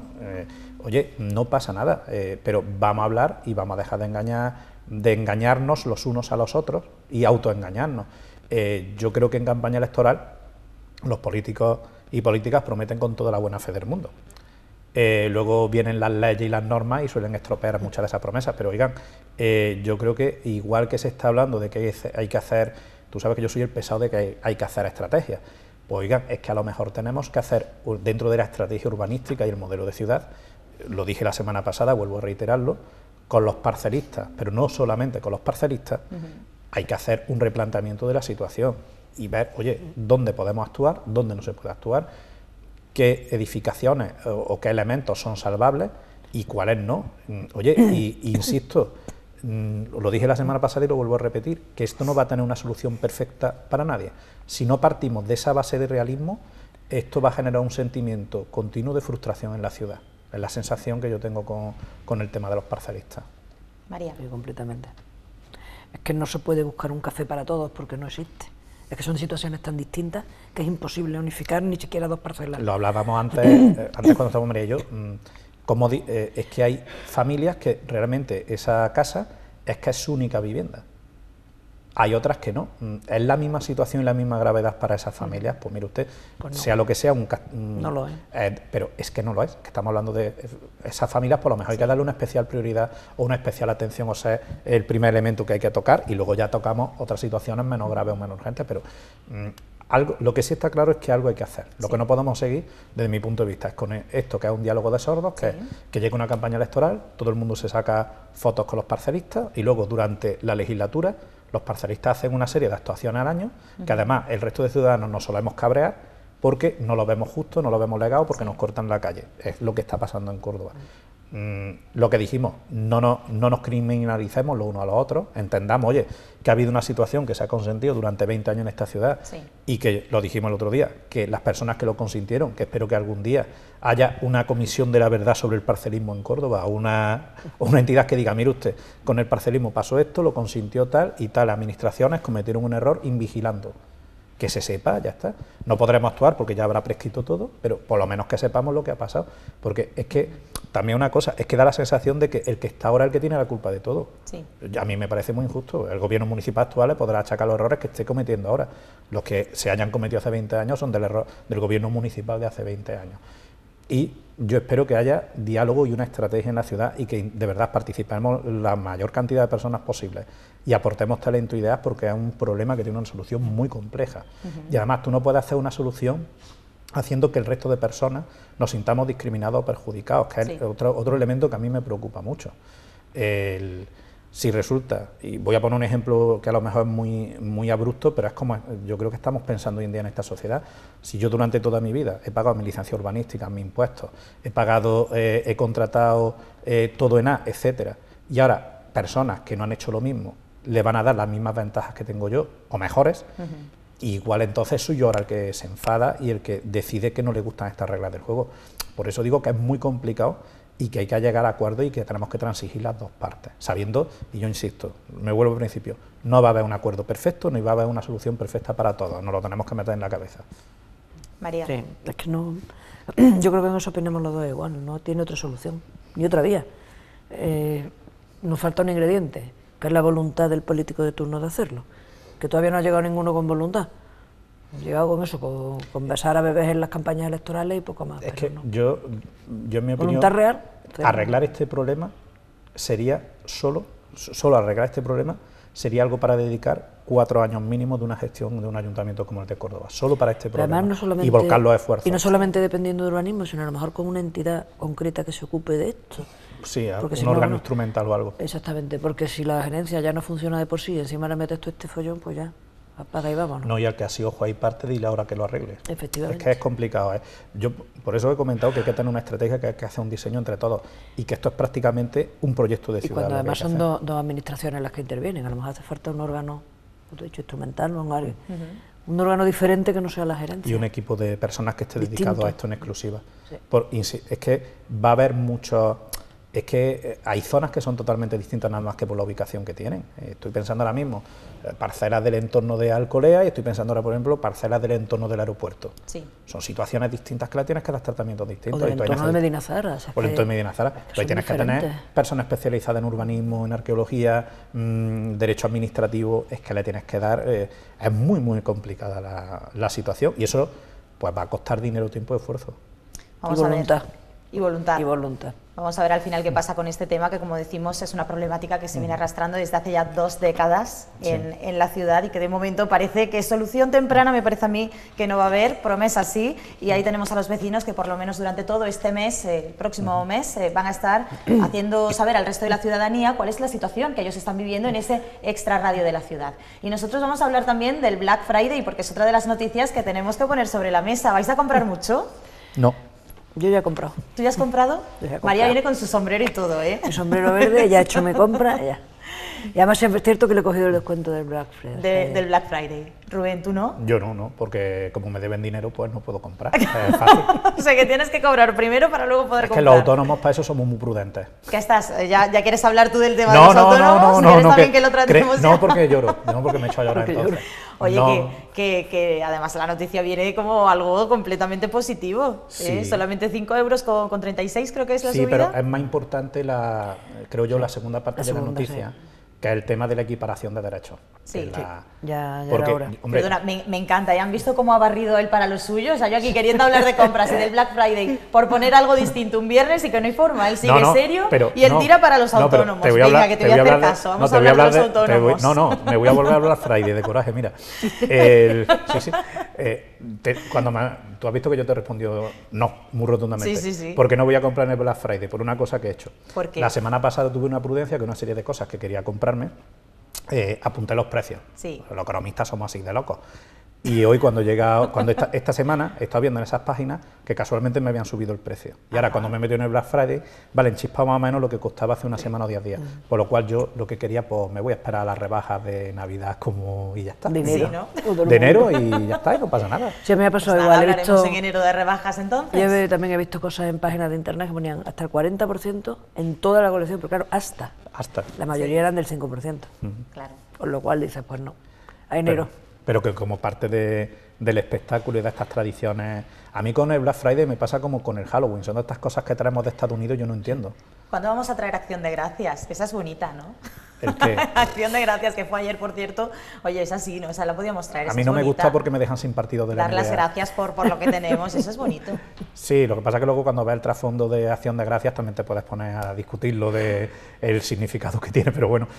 Oye, no pasa nada, pero vamos a hablar y vamos a dejar de engañarnos los unos a los otros y autoengañarnos. Yo creo que en campaña electoral los políticos y políticas prometen con toda la buena fe del mundo. Luego vienen las leyes y las normas y suelen estropear muchas de esas promesas, pero oigan, yo creo que igual que se está hablando de que hay que hacer, tú sabes que yo soy el pesado de que hay que hacer estrategias, pues oigan, es que a lo mejor tenemos que hacer dentro de la estrategia urbanística y el modelo de ciudad, lo dije la semana pasada, vuelvo a reiterarlo, con los parcelistas, pero no solamente con los parcelistas, hay que hacer un replanteamiento de la situación y ver, oye, dónde podemos actuar, dónde no se puede actuar, qué edificaciones o qué elementos son salvables y cuáles no. Oye, y insisto, lo dije la semana pasada y lo vuelvo a repetir, que esto no va a tener una solución perfecta para nadie. Si no partimos de esa base de realismo, esto va a generar un sentimiento continuo de frustración en la ciudad. Es la sensación que yo tengo con el tema de los parcelistas. María. Sí, completamente. Es que no se puede buscar un café para todos porque no existe. Es que son situaciones tan distintas que es imposible unificar ni siquiera dos parcelas. Lo hablábamos antes, cuando estábamos María y yo, es que hay familias que realmente esa casa es que es su única vivienda. Hay otras que no. ¿Es la misma situación y la misma gravedad para esas familias? Pues mire usted, Pues no. sea lo que sea, no lo es. Pero es que no lo es, que estamos hablando de esas familias, por lo mejor hay que darle una especial prioridad o una especial atención, o sea, el primer elemento que hay que tocar, y luego ya tocamos otras situaciones menos graves o menos urgentes, pero lo que sí está claro es que algo hay que hacer. Lo que no podemos seguir, desde mi punto de vista, es con esto, que es un diálogo de sordos, que llega una campaña electoral, todo el mundo se saca fotos con los parcelistas, y luego durante la legislatura los parcelistas hacen una serie de actuaciones al año, que además el resto de ciudadanos nos solemos cabrear porque no lo vemos justo, no lo vemos legal, porque nos cortan la calle. Es lo que está pasando en Córdoba. Lo que dijimos, no nos criminalicemos los unos a los otros, entendamos, oye, que ha habido una situación que se ha consentido durante 20 años en esta ciudad y que, lo dijimos el otro día, que las personas que lo consintieron, que espero que algún día haya una comisión de la verdad sobre el parcelismo en Córdoba, o una entidad que diga, mire usted, con el parcelismo pasó esto, lo consintió tal y tal, administraciones cometieron un error invigilando. Que se sepa, ya está. No podremos actuar porque ya habrá prescrito todo, pero por lo menos que sepamos lo que ha pasado. Porque es que, también una cosa, es que da la sensación de que el que está ahora es el que tiene la culpa de todo. Sí. A mí me parece muy injusto. El gobierno municipal actual le podrá achacar los errores que esté cometiendo ahora. Los que se hayan cometido hace 20 años son del error del gobierno municipal de hace 20 años. Y yo espero que haya diálogo y una estrategia en la ciudad y que de verdad participemos la mayor cantidad de personas posible y aportemos talento e ideas, porque es un problema que tiene una solución muy compleja. Y además tú no puedes hacer una solución haciendo que el resto de personas nos sintamos discriminados o perjudicados, que es otro elemento que a mí me preocupa mucho. Si resulta, y voy a poner un ejemplo que a lo mejor es muy abrupto, pero es como yo creo que estamos pensando hoy en día en esta sociedad. Si yo durante toda mi vida he pagado mi licencia urbanística, mis impuestos, he contratado todo en A, etcétera, y ahora personas que no han hecho lo mismo le van a dar las mismas ventajas que tengo yo, o mejores, igual entonces soy yo ahora el que se enfada y el que decide que no le gustan estas reglas del juego. Por eso digo que es muy complicado y que hay que llegar a acuerdos y que tenemos que transigir las dos partes, sabiendo, y yo insisto, me vuelvo al principio, no va a haber un acuerdo perfecto, ni va a haber una solución perfecta para todos, nos lo tenemos que meter en la cabeza. María. Sí, es que no, yo creo que en eso opinamos los dos igual, no tiene otra solución, ni otra vía. Nos falta un ingrediente, que es la voluntad del político de turno de hacerlo, que todavía no ha llegado ninguno con voluntad. Ha llegado con eso, con besar a bebés en las campañas electorales y poco más. Es que no. yo en mi opinión, voluntad real, arreglar este problema sería solo arreglar este problema sería algo para dedicar 4 años mínimo de una gestión de un ayuntamiento como el de Córdoba, solo para este problema, además, no solamente, y volcar los esfuerzos. Y no solamente dependiendo de urbanismo, sino a lo mejor con una entidad concreta que se ocupe de esto. Sí, porque un órgano instrumental o algo. Exactamente, porque si la gerencia ya no funciona de por sí y encima le metes todo este follón, pues ya, apaga y vámonos. No, y al que así ojo hay parte, dile ahora que lo arregle. Efectivamente. Es que es complicado, ¿eh? Yo por eso he comentado que hay que tener una estrategia, que hay que hacer un diseño entre todos, y que esto es prácticamente un proyecto de Y ciudad. cuando además son dos administraciones las que intervienen, a lo mejor hace falta un órgano, como te he dicho, instrumental, un órgano diferente que no sea la gerencia. Y un equipo de personas que esté dedicado a esto en exclusiva. Sí. Es que va a haber muchos... Es que hay zonas que son totalmente distintas nada más que por la ubicación que tienen. Estoy pensando ahora mismo parcelas del entorno de Alcolea y estoy pensando ahora, por ejemplo, parcelas del entorno del aeropuerto. Sí. Son situaciones distintas que las tienes que dar tratamientos distintos. O del entorno de Medina Zara. O sea, o el entorno de Medina Zara. Pues tienes que tener personas especializadas en urbanismo, en arqueología, derecho administrativo, es que le tienes que dar... es muy complicada la situación y eso pues va a costar dinero, tiempo y esfuerzo. Vamos y voluntad. A ver. Y voluntad. Y voluntad. Vamos a ver al final qué pasa con este tema, que como decimos es una problemática que se viene arrastrando desde hace ya 2 décadas en la ciudad y que de momento parece que solución temprana, me parece a mí que no va a haber, promesas sí, y ahí tenemos a los vecinos que por lo menos durante todo este mes, el próximo mes, van a estar haciendo saber al resto de la ciudadanía cuál es la situación que ellos están viviendo en ese extra radio de la ciudad. Y nosotros vamos a hablar también del Black Friday, porque es otra de las noticias que tenemos que poner sobre la mesa. ¿Vais a comprar mucho? No. Yo ya he comprado. ¿Tú ya has comprado? Yo ya he comprado. María viene con su sombrero y todo, ¿eh? El sombrero verde, ya he hecho mi compra, ya. Y además siempre es cierto que le he cogido el descuento del Black Friday. Del Black Friday. Rubén, ¿tú no? Yo no, porque como me deben dinero, pues no puedo comprar. Es fácil. O sea, que tienes que cobrar primero para luego poder comprar. Es que los autónomos para eso somos muy prudentes. ¿Qué estás? ¿Ya quieres hablar tú del tema de los autónomos? ¿Quieres también que lo tratemos ya? No, porque lloro. No, porque me echo a llorar entonces. Oye, no. que además la noticia viene como algo completamente positivo. Sí. Solamente 5 euros con 36 creo que es la subida. Sí, pero es más importante, creo yo, la segunda parte de la noticia. Sí. Que es el tema de la equiparación de derechos. Sí, ya porque, era hora. Hombre, perdona, me encanta. ¿Ya han visto cómo ha barrido él para los suyos? O sea, yo aquí queriendo hablar de compras y del Black Friday por poner algo distinto un viernes y que no hay forma. Él sigue serio y él tira para los autónomos. Venga, que te voy a hacer caso. Vamos a hablar de los autónomos. Me voy a volver a hablar Friday, de coraje, mira. Sí. Tú has visto que yo te he respondido no, muy rotundamente. Sí. Porque no voy a comprar en el Black Friday, por una cosa que he hecho. ¿Por qué? La semana pasada tuve una prudencia, que una serie de cosas que quería comprarme, apunté los precios. Sí. Los economistas somos así de locos. Y hoy cuando esta semana he estado viendo en esas páginas que casualmente me habían subido el precio. Y ahora cuando me meto en el Black Friday, vale, en chispa más o menos lo que costaba hace una semana o 10 días. Por lo cual yo lo que quería, pues me voy a esperar a las rebajas de Navidad y ya está. De enero. Sí, ¿no? De enero y ya está, y no pasa nada. Sí, me ha pasado Pues igual. nada, hablaremos en enero de rebajas entonces. Yo también he visto cosas en páginas de internet que ponían hasta el 40% en toda la colección, pero claro, hasta. La mayoría eran del 5%. Claro. Con lo cual dices, pues no, a enero. Pero que como parte del espectáculo y de estas tradiciones... A mí con el Black Friday me pasa como con el Halloween, son de estas cosas que traemos de Estados Unidos, yo no entiendo. ¿Cuándo vamos a traer Acción de Gracias? Esa es bonita, ¿no? ¿El qué? Acción de Gracias, que fue ayer, por cierto. Oye, esa sí, ¿no? Esa la podíamos traer. A mí no me gusta porque me dejan sin partido de la Dar las gracias por lo que tenemos, eso es bonito. Sí, lo que pasa es que luego cuando ves el trasfondo de Acción de Gracias también te puedes poner a discutir lo del significado que tiene, pero bueno...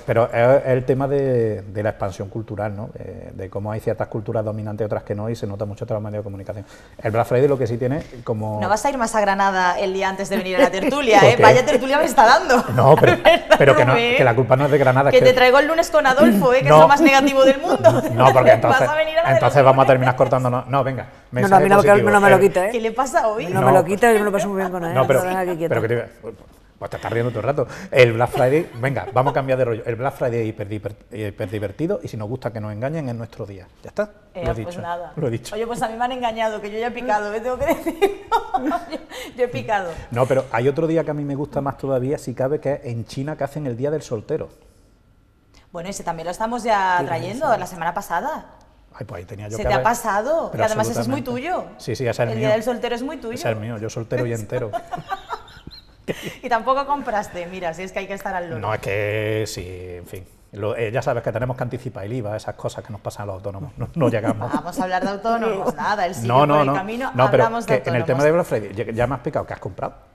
Pero es el tema de la expansión cultural, ¿no? De cómo hay ciertas culturas dominantes y otras que no, y se nota mucho en los medios de comunicación. El Black Friday lo que sí tiene como... No vas a ir más a Granada el día antes de venir a la tertulia, ¿eh? Vaya tertulia me está dando. No, pero que, no, que la culpa no es de Granada. Que te traigo el lunes con Adolfo, ¿eh? Que no, es lo más negativo del mundo. No, porque entonces, ¿Vas a venir a entonces vamos a terminar cortándonos. No, venga. No, a mí no me lo quita, ¿eh? ¿Qué le pasa hoy? No me lo quita, yo me lo paso muy bien con él. No, pero que pues te estás riendo todo el rato. El Black Friday, venga, vamos a cambiar de rollo. El Black Friday es hiper divertido, y si nos gusta que nos engañen, es nuestro día. ¿Ya está? Lo he dicho. Pues nada. Lo he dicho. Oye, pues a mí me han engañado, que yo ya he picado, ¿eh? Tengo que decir. Yo he picado. No, pero hay otro día que a mí me gusta más todavía, si cabe, que es en China, que hacen el Día del Soltero. Bueno, ese también lo estamos ya trayendo, la semana pasada. Ay, pues ahí tenía yo ¿Se que te ha haber... pasado? Pero Y además ese es muy tuyo. Sí, ese es el mío. El Día del Soltero es muy tuyo. Ese es el mío, yo soltero y entero. Y tampoco compraste, mira, si es que hay que estar al loro. No, es que sí, en fin. Ya sabes que tenemos que anticipar el IVA, esas cosas que nos pasan a los autónomos. No llegamos. Vamos a hablar de autónomos, nada, el sitio por el camino, no, pero hablamos de autónomos. En el tema de Black Friday, ya me has explicado que has comprado.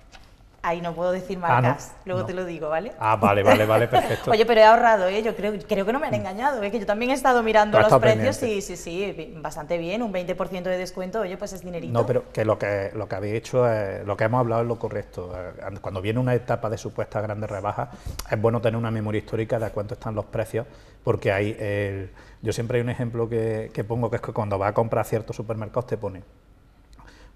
Ahí no puedo decir marcas, ¿no? luego te lo digo, ¿vale? Vale, perfecto. Oye, pero he ahorrado, ¿eh? Yo creo que no me han engañado, ¿eh? Que yo también he estado mirando los precios y sí, bastante bien, un 20% de descuento, oye, pues es dinerito. No, pero que lo que habéis hecho, lo que hemos hablado es lo correcto. Cuando viene una etapa de supuestas grandes rebajas, es bueno tener una memoria histórica de a cuánto están los precios, porque hay, yo siempre hay un ejemplo que pongo, que es que cuando vas a comprar ciertos supermercados te pone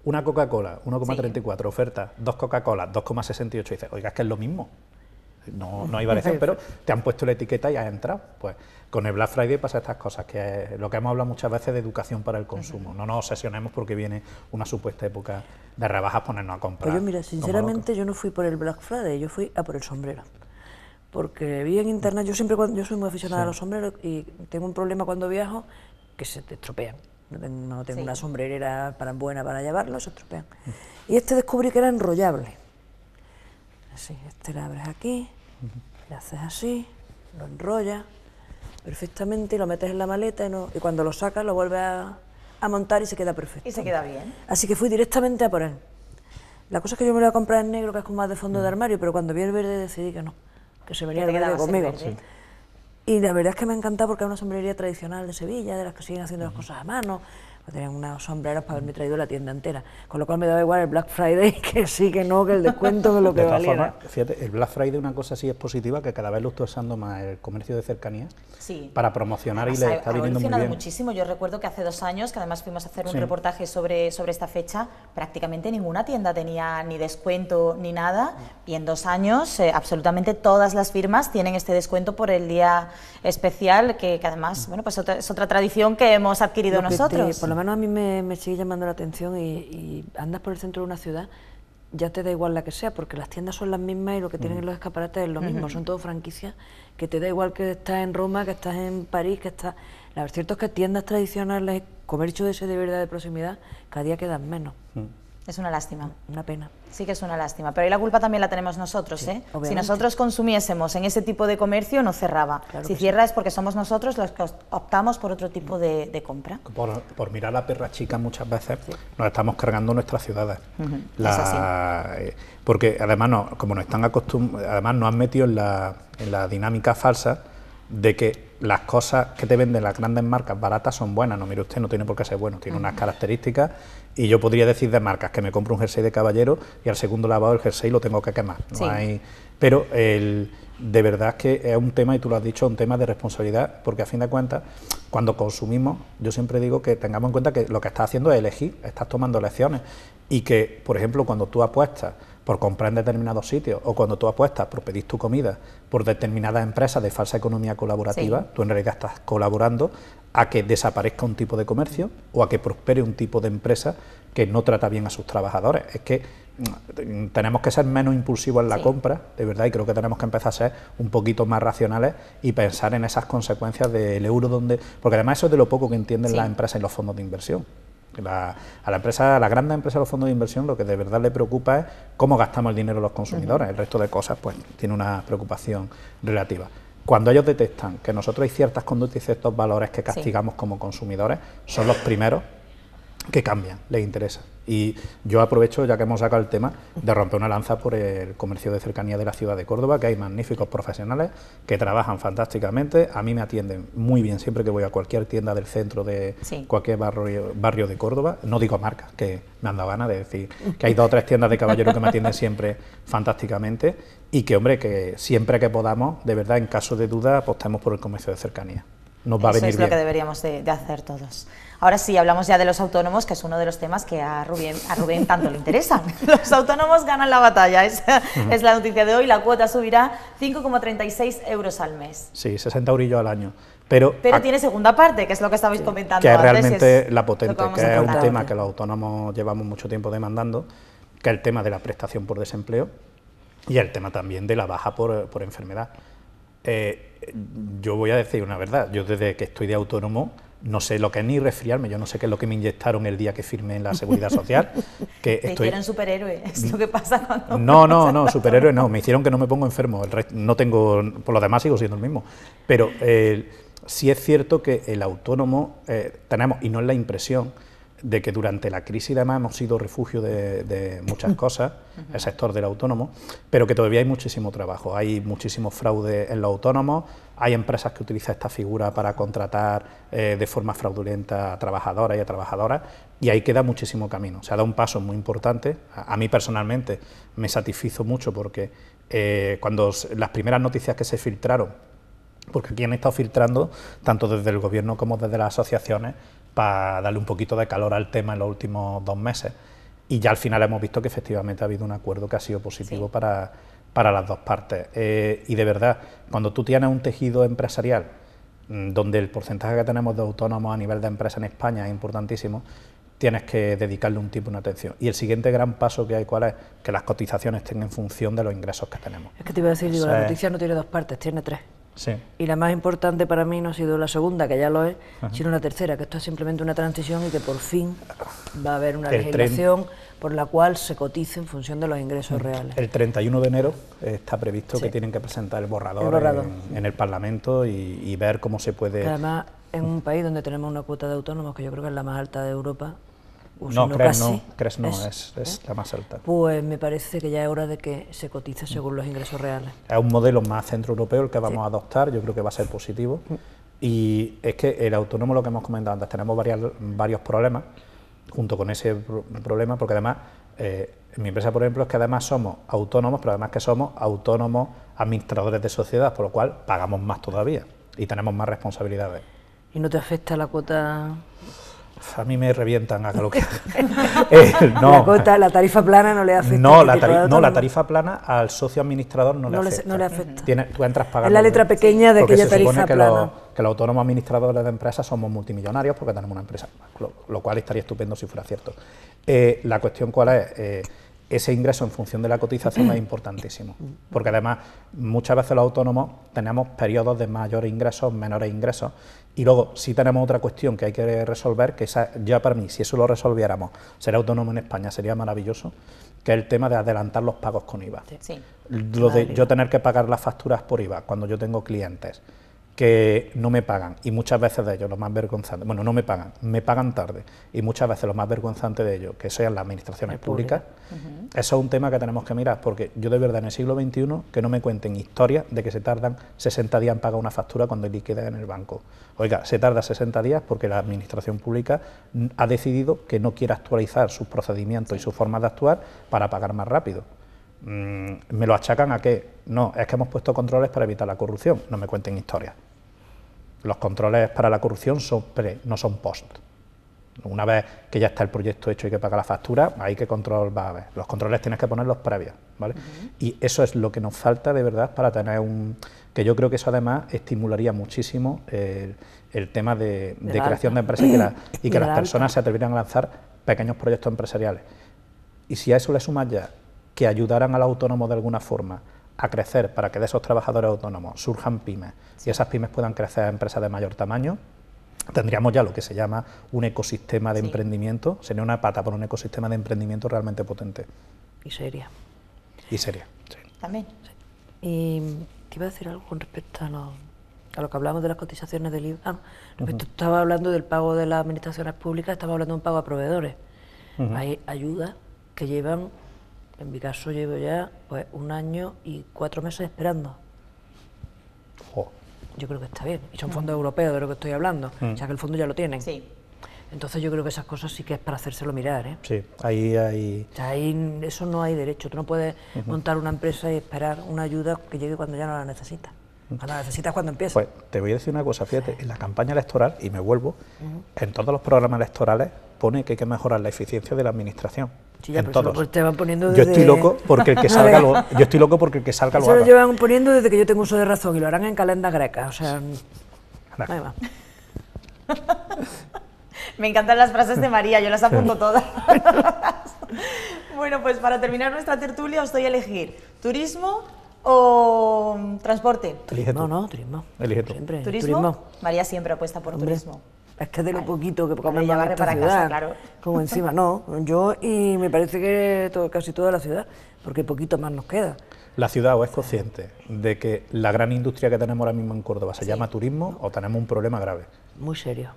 una Coca-Cola, 1,34, oferta, dos Coca-Cola, 2,68, y dices, oiga, es que es lo mismo. No hay variación, pero te han puesto la etiqueta y has entrado. Pues con el Black Friday pasa estas cosas, que es lo que hemos hablado muchas veces de educación para el consumo. No nos obsesionemos porque viene una supuesta época de rebajas, ponernos a comprar. Pues yo, mira, sinceramente yo no fui por el Black Friday, yo fui a por el sombrero. Porque vi en internet, yo soy muy aficionada a los sombreros y tengo un problema cuando viajo, que se te estropean. No tengo una sombrerera buena para llevarlo, se estropean. Y descubrí que era enrollable. Así, lo abres aquí, le haces así, lo enrollas perfectamente y lo metes en la maleta y cuando lo sacas lo vuelves a montar y se queda perfecto. Y se queda bien. Así que fui directamente a por él. La cosa es que yo me lo iba a comprar en negro, que es como más de fondo de armario, pero cuando vi el verde decidí que no, que se venía el verde conmigo. Y la verdad es que me ha encantado porque es una sombrería tradicional de Sevilla, de las que siguen haciendo las cosas a mano. Tenían unos sombreros para haberme traído la tienda entera. Con lo cual me daba igual el Black Friday, que sí, que no, que el descuento, que lo que valiera. Fíjate, el Black Friday, una cosa sí es positiva, que cada vez lo está usando más el comercio de cercanías para promocionar, y le está viniendo muy bien. Muchísimo. Yo recuerdo que hace 2 años, que además fuimos a hacer un reportaje sobre esta fecha, prácticamente ninguna tienda tenía ni descuento ni nada, y en 2 años absolutamente todas las firmas tienen este descuento por el día especial, que además, bueno, pues es otra tradición que hemos adquirido nosotros. Por lo menos a mí me sigue llamando la atención y andas por el centro de una ciudad, ya te da igual la que sea, porque las tiendas son las mismas y lo que tienen en los escaparates es lo mismo, son todo franquicias, que te da igual que estás en Roma, que estás en París, que estás... Lo cierto es que tiendas tradicionales, comercio de ese de verdad de proximidad, cada día quedan menos. Es una lástima. Una pena. Sí que es una lástima, pero ahí la culpa también la tenemos nosotros, ¿eh? Si nosotros consumiésemos en ese tipo de comercio, no cerraba. Claro, si cierra es porque somos nosotros los que optamos por otro tipo de compra. Por mirar a la perra chica muchas veces nos estamos cargando nuestras ciudades. Es así. Porque además, como nos están además nos han metido en la dinámica falsa de que las cosas que te venden las grandes marcas baratas son buenas. No, mire usted, no tiene por qué ser bueno, tiene unas características, y yo podría decir de marcas que me compro un jersey de caballero y al segundo lavado el jersey lo tengo que quemar. Pero de verdad es que es un tema, y tú lo has dicho, un tema de responsabilidad, porque a fin de cuentas, cuando consumimos, yo siempre digo que tengamos en cuenta que lo que estás haciendo es elegir, estás tomando elecciones, y que, por ejemplo, cuando tú apuestas por comprar en determinados sitios, o cuando tú apuestas por pedir tu comida por determinadas empresas de falsa economía colaborativa, tú en realidad estás colaborando a que desaparezca un tipo de comercio o a que prospere un tipo de empresa que no trata bien a sus trabajadores. Es que tenemos que ser menos impulsivos en la compra, de verdad, y creo que tenemos que empezar a ser un poquito más racionales y pensar en esas consecuencias del euro, porque además eso es de lo poco que entienden las empresas y los fondos de inversión. A la gran empresa de los fondos de inversión lo que de verdad le preocupa es cómo gastamos el dinero los consumidores. El resto de cosas pues tiene una preocupación relativa. Cuando ellos detectan que nosotros hay ciertas conductas y ciertos valores que castigamos como consumidores, son los primeros que cambian, les interesa. Y yo aprovecho, ya que hemos sacado el tema, de romper una lanza por el comercio de cercanía de la ciudad de Córdoba, que hay magníficos profesionales que trabajan fantásticamente, a mí me atienden muy bien siempre que voy a cualquier tienda del centro de cualquier barrio de Córdoba, no digo marcas, que me han dado ganas de decir que hay 2 o 3 tiendas de caballeros que me atienden siempre fantásticamente y que, hombre, que siempre que podamos, de verdad, en caso de duda, apostemos por el comercio de cercanía. Nos va a venir bien. Eso es lo que deberíamos de hacer todos. Ahora sí, hablamos ya de los autónomos, que es uno de los temas que a Rubén tanto le interesan. Los autónomos ganan la batalla, es la noticia de hoy. La cuota subirá 5,36 euros al mes. Sí, 60 eurillos al año. Pero tiene segunda parte, que es lo que estabais comentando que antes. Que es realmente la potente, que es un contar. tema que los autónomos llevamos mucho tiempo demandando, que es el tema de la prestación por desempleo y el tema también de la baja por enfermedad. Yo voy a decir una verdad, yo desde que estoy de autónomo no sé lo que es ni resfriarme, yo no sé qué es lo que me inyectaron el día que firmé en la Seguridad Social. Te hicieron superhéroe, es lo que pasa cuando... No, superhéroe no, me hicieron que no me pongo enfermo, el resto, no tengo, por lo demás sigo siendo el mismo, pero sí es cierto que el autónomo tenemos, y no es la impresión, de que durante la crisis además hemos sido refugio de muchas cosas, el sector del autónomo, pero que todavía hay muchísimo trabajo, hay muchísimo fraude en los autónomos, hay empresas que utilizan esta figura para contratar de forma fraudulenta a trabajadoras y a trabajadoras, y ahí queda muchísimo camino. Se ha dado un paso muy importante, a mí personalmente me satisfizo mucho porque cuando las primeras noticias que se filtraron, porque aquí han estado filtrando tanto desde el gobierno como desde las asociaciones, para darle un poquito de calor al tema en los últimos 2 meses. Y ya al final hemos visto que efectivamente ha habido un acuerdo que ha sido positivo para las 2 partes. Y de verdad, cuando tú tienes un tejido empresarial donde el porcentaje que tenemos de autónomos a nivel de empresa en España es importantísimo, tienes que dedicarle un tiempo y una atención. Y el siguiente gran paso que hay, ¿cuál es? Que las cotizaciones estén en función de los ingresos que tenemos. Es que te iba a decir, digo, la noticia no tiene 2 partes, tiene 3. Sí. Y la más importante para mí no ha sido la segunda, que ya lo es, sino la tercera, que esto es simplemente una transición y que por fin va a haber una legislación por la cual se cotice en función de los ingresos reales. El 31 de enero está previsto que tienen que presentar el borrador. En el Parlamento y ver cómo se puede... Que además, en un país donde tenemos una cuota de autónomos que yo creo que es la más alta de Europa... No, CRES no, es la más alta. Pues me parece que ya es hora de que se cotice según los ingresos reales. Es un modelo más centroeuropeo el que vamos a adoptar, yo creo que va a ser positivo. Y es que el autónomo, lo que hemos comentado antes, tenemos varios problemas junto con ese problema, porque además, en mi empresa, por ejemplo, es que además somos autónomos, pero además que somos autónomos administradores de sociedad, por lo cual pagamos más todavía y tenemos más responsabilidades. ¿Y no te afecta la cuota...? A mí me revientan, haga lo que no. La tarifa plana no le afecta. No, la tarifa plana al socio administrador no le afecta. No le afecta. Tú entras pagando. Es la letra pequeña de aquella tarifa plana. Que los autónomos administradores de empresas somos multimillonarios porque tenemos una empresa, lo cual estaría estupendo si fuera cierto. La cuestión cuál es, ese ingreso en función de la cotización es importantísimo, porque además muchas veces los autónomos tenemos periodos de mayores ingresos, menores ingresos, y luego sí tenemos otra cuestión que hay que resolver, que esa, ya para mí, si eso lo resolviéramos, ser autónomo en España sería maravilloso, que es el tema de adelantar los pagos con IVA. Sí. Lo de yo tener que pagar las facturas por IVA cuando yo tengo clientes que no me pagan, y muchas veces de ellos, lo más vergonzante, bueno, no me pagan tarde, y muchas veces lo más vergonzante de ellos, que sean las administraciones públicas, eso es un tema que tenemos que mirar, porque yo de verdad en el siglo XXI, que no me cuenten historias de que se tardan 60 días en pagar una factura cuando liquida en el banco. Oiga, se tarda 60 días porque la administración pública ha decidido que no quiere actualizar sus procedimientos y sus formas de actuar para pagar más rápido. Me lo achacan a que no, es que hemos puesto controles para evitar la corrupción, no me cuenten historias. Los controles para la corrupción son pre, no son post. Una vez que ya está el proyecto hecho y que paga la factura, ahí qué control va a haber. Los controles tienes que ponerlos previos, ¿vale? Y eso es lo que nos falta de verdad para tener que yo creo que eso además estimularía muchísimo el tema de creación de empresas y que las personas se atrevieran a lanzar pequeños proyectos empresariales. Y si a eso le sumas ya que ayudaran al autónomo de alguna forma a crecer para que de esos trabajadores autónomos surjan pymes y esas pymes puedan crecer a empresas de mayor tamaño, tendríamos ya lo que se llama un ecosistema de emprendimiento, sería una pata por un ecosistema de emprendimiento realmente potente. Y seria. Y seria, sí. También. Sí. Y te iba a decir algo con respecto a lo que hablamos de las cotizaciones del IVA, estaba hablando del pago de las administraciones públicas, estaba hablando de un pago a proveedores. Hay ayudas que llevan, en mi caso llevo ya pues 1 año y 4 meses esperando. Oh. Yo creo que está bien, y son fondos europeos de lo que estoy hablando, o sea que el fondo ya lo tienen. Sí. Entonces yo creo que esas cosas sí que es para hacérselo mirar, ¿eh? Sí, ahí hay... O sea, ahí eso no hay derecho, tú no puedes montar una empresa y esperar una ayuda que llegue cuando ya no la necesitas. Cuando la necesitas, cuando empieza. Pues te voy a decir una cosa, fíjate, en la campaña electoral, y me vuelvo, en todos los programas electorales pone que hay que mejorar la eficiencia de la administración. Sí, ya, en pero todos. te van poniendo Yo desde... estoy loco porque el que salga lo, yo estoy loco porque el que salga lo Eso lo haga. llevan poniendo desde que yo tengo uso de razón y lo harán en calendas grecas, o sea... Anda. No hay más. Me encantan las frases de María, yo las apunto todas. Bueno, pues para terminar nuestra tertulia os doy a elegir turismo o transporte. Elige tú. No, turismo. Elige tú. Siempre, ¿Turismo? María siempre apuesta por Hombre, turismo. Es que de lo Vale. poquito que Vale, comemos ya en barre esta para ciudad, casa, claro. como encima, no, yo y me parece que casi toda la ciudad, porque poquito más nos queda. ¿La ciudad o es consciente de que la gran industria que tenemos ahora mismo en Córdoba se llama turismo o tenemos un problema grave? Muy serio.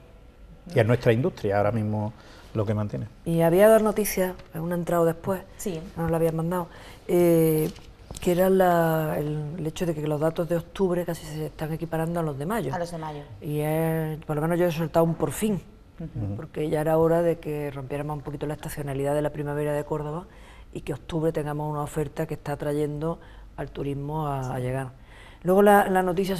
Y es nuestra industria ahora mismo lo que mantiene. Y había 2 noticias, una entrado después, Sí. no nos la habían mandado, que era el hecho de que los datos de octubre casi se están equiparando a los de mayo. A los de mayo. Y por lo menos yo he soltado un por fin, porque ya era hora de que rompiéramos un poquito la estacionalidad de la primavera de Córdoba y que octubre tengamos una oferta que está trayendo al turismo a llegar. Luego la noticia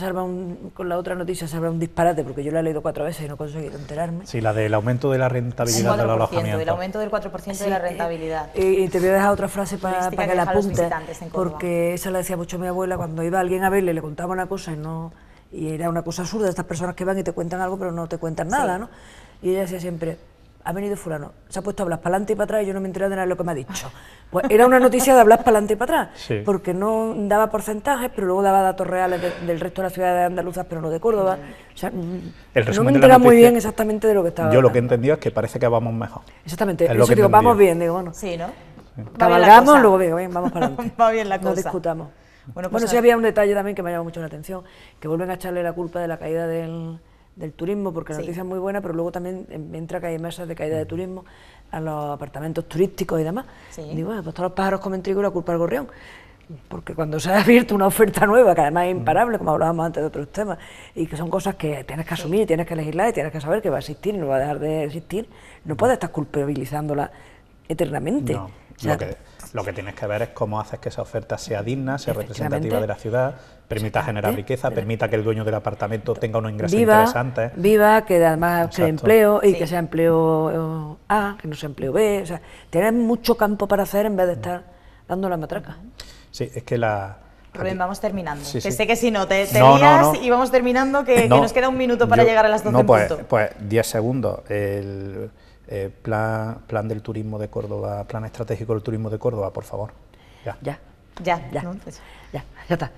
con la otra noticia salva un disparate, porque yo la he leído 4 veces y no he conseguido enterarme. Sí, la del aumento de la rentabilidad del 4%, alojamiento. del aumento del 4% de la rentabilidad. Y te voy a dejar otra frase para Turística que que la deja a los apuntes, visitantes en Córdoba. porque esa la decía mucho mi abuela, cuando iba alguien a verle, le contaba una cosa y era una cosa absurda, estas personas que van y te cuentan algo pero no te cuentan nada, ¿no? Y ella decía siempre, ha venido fulano, se ha puesto a hablar para adelante y para atrás y yo no me he enterado de nada de lo que me ha dicho. Pues era una noticia de hablar para adelante y para atrás, Sí. porque no daba porcentajes, pero luego daba datos reales del resto de las ciudades andaluzas, pero no de Córdoba. O sea, El no me resumen he de la enterado muy noticia- bien exactamente de lo que estaba Yo lo que he hablando. entendido es que parece que vamos mejor. Exactamente, Es lo eso que he digo, entendido. vamos bien, digo, bueno. Sí, ¿no? Va bien la Cabalgamos, cosa. luego bien, vamos para adelante. Va bien la No cosa. discutamos. Bueno, pues Sí había un detalle también que me ha llamado mucho la atención, que vuelven a echarle la culpa de la caída del turismo, porque la Sí. noticia es muy buena, pero luego también entra que hay mesas de caída de turismo a los apartamentos turísticos y demás. Sí. Y digo, bueno, pues todos los pájaros comen trigo y la culpa al gorrión. Porque cuando se ha abierto una oferta nueva, que además es imparable, como hablábamos antes de otros temas, y que son cosas que tienes que asumir, tienes que legislar y tienes que saber que va a existir y no va a dejar de existir, no puedes estar culpabilizándola eternamente. No, O sea, lo que tienes que ver es cómo haces que esa oferta sea digna, sea Efectivamente. representativa de la ciudad, permita generar riqueza, permita que el dueño del apartamento tenga unos ingresos viva, interesantes. viva, que además cree Exacto. empleo y Sí. que sea empleo A, que no sea empleo B. O sea, tienes mucho campo para hacer en vez de estar dando la matraca. Sí, es que la... Rubén, vamos terminando. Sí, que sí. sé que si no te No, lías no. y vamos terminando, que No, nos queda un minuto para yo- llegar a las 12 no, en pues, punto. pues 10 segundos. El plan del turismo de Córdoba, plan estratégico del turismo de Córdoba, por favor. Ya. Ya, Ya, ¿no? Pues- ya está.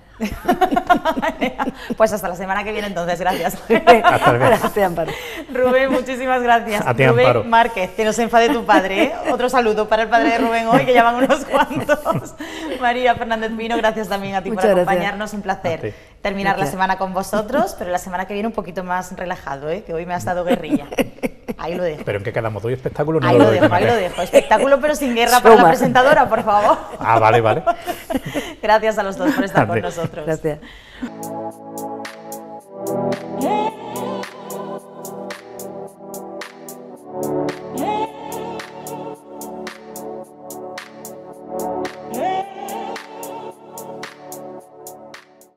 Pues hasta la semana que viene entonces, gracias. Hasta el viernes. Gracias, Amparo. Rubén, muchísimas gracias. A ti, Rubén Amparo. Márquez, que no se enfade tu padre, ¿eh? Otro saludo para el padre de Rubén hoy, que ya van unos cuantos. María Fernández Pino, gracias también a ti Muchas por gracias. acompañarnos, un A ti. placer terminar la Gracias. semana con vosotros, pero la semana que viene un poquito más relajado, ¿eh? Que hoy me ha estado guerrilla. Ahí lo dejo. ¿Pero en qué quedamos? ¿Doy espectáculo? No Ahí lo lo doy, dejo, ahí María. lo dejo. Espectáculo pero sin guerra para la Suma. presentadora, por favor. Ah, vale, vale. Gracias a los dos por estar A con ti. nosotros. Gracias. Yeah.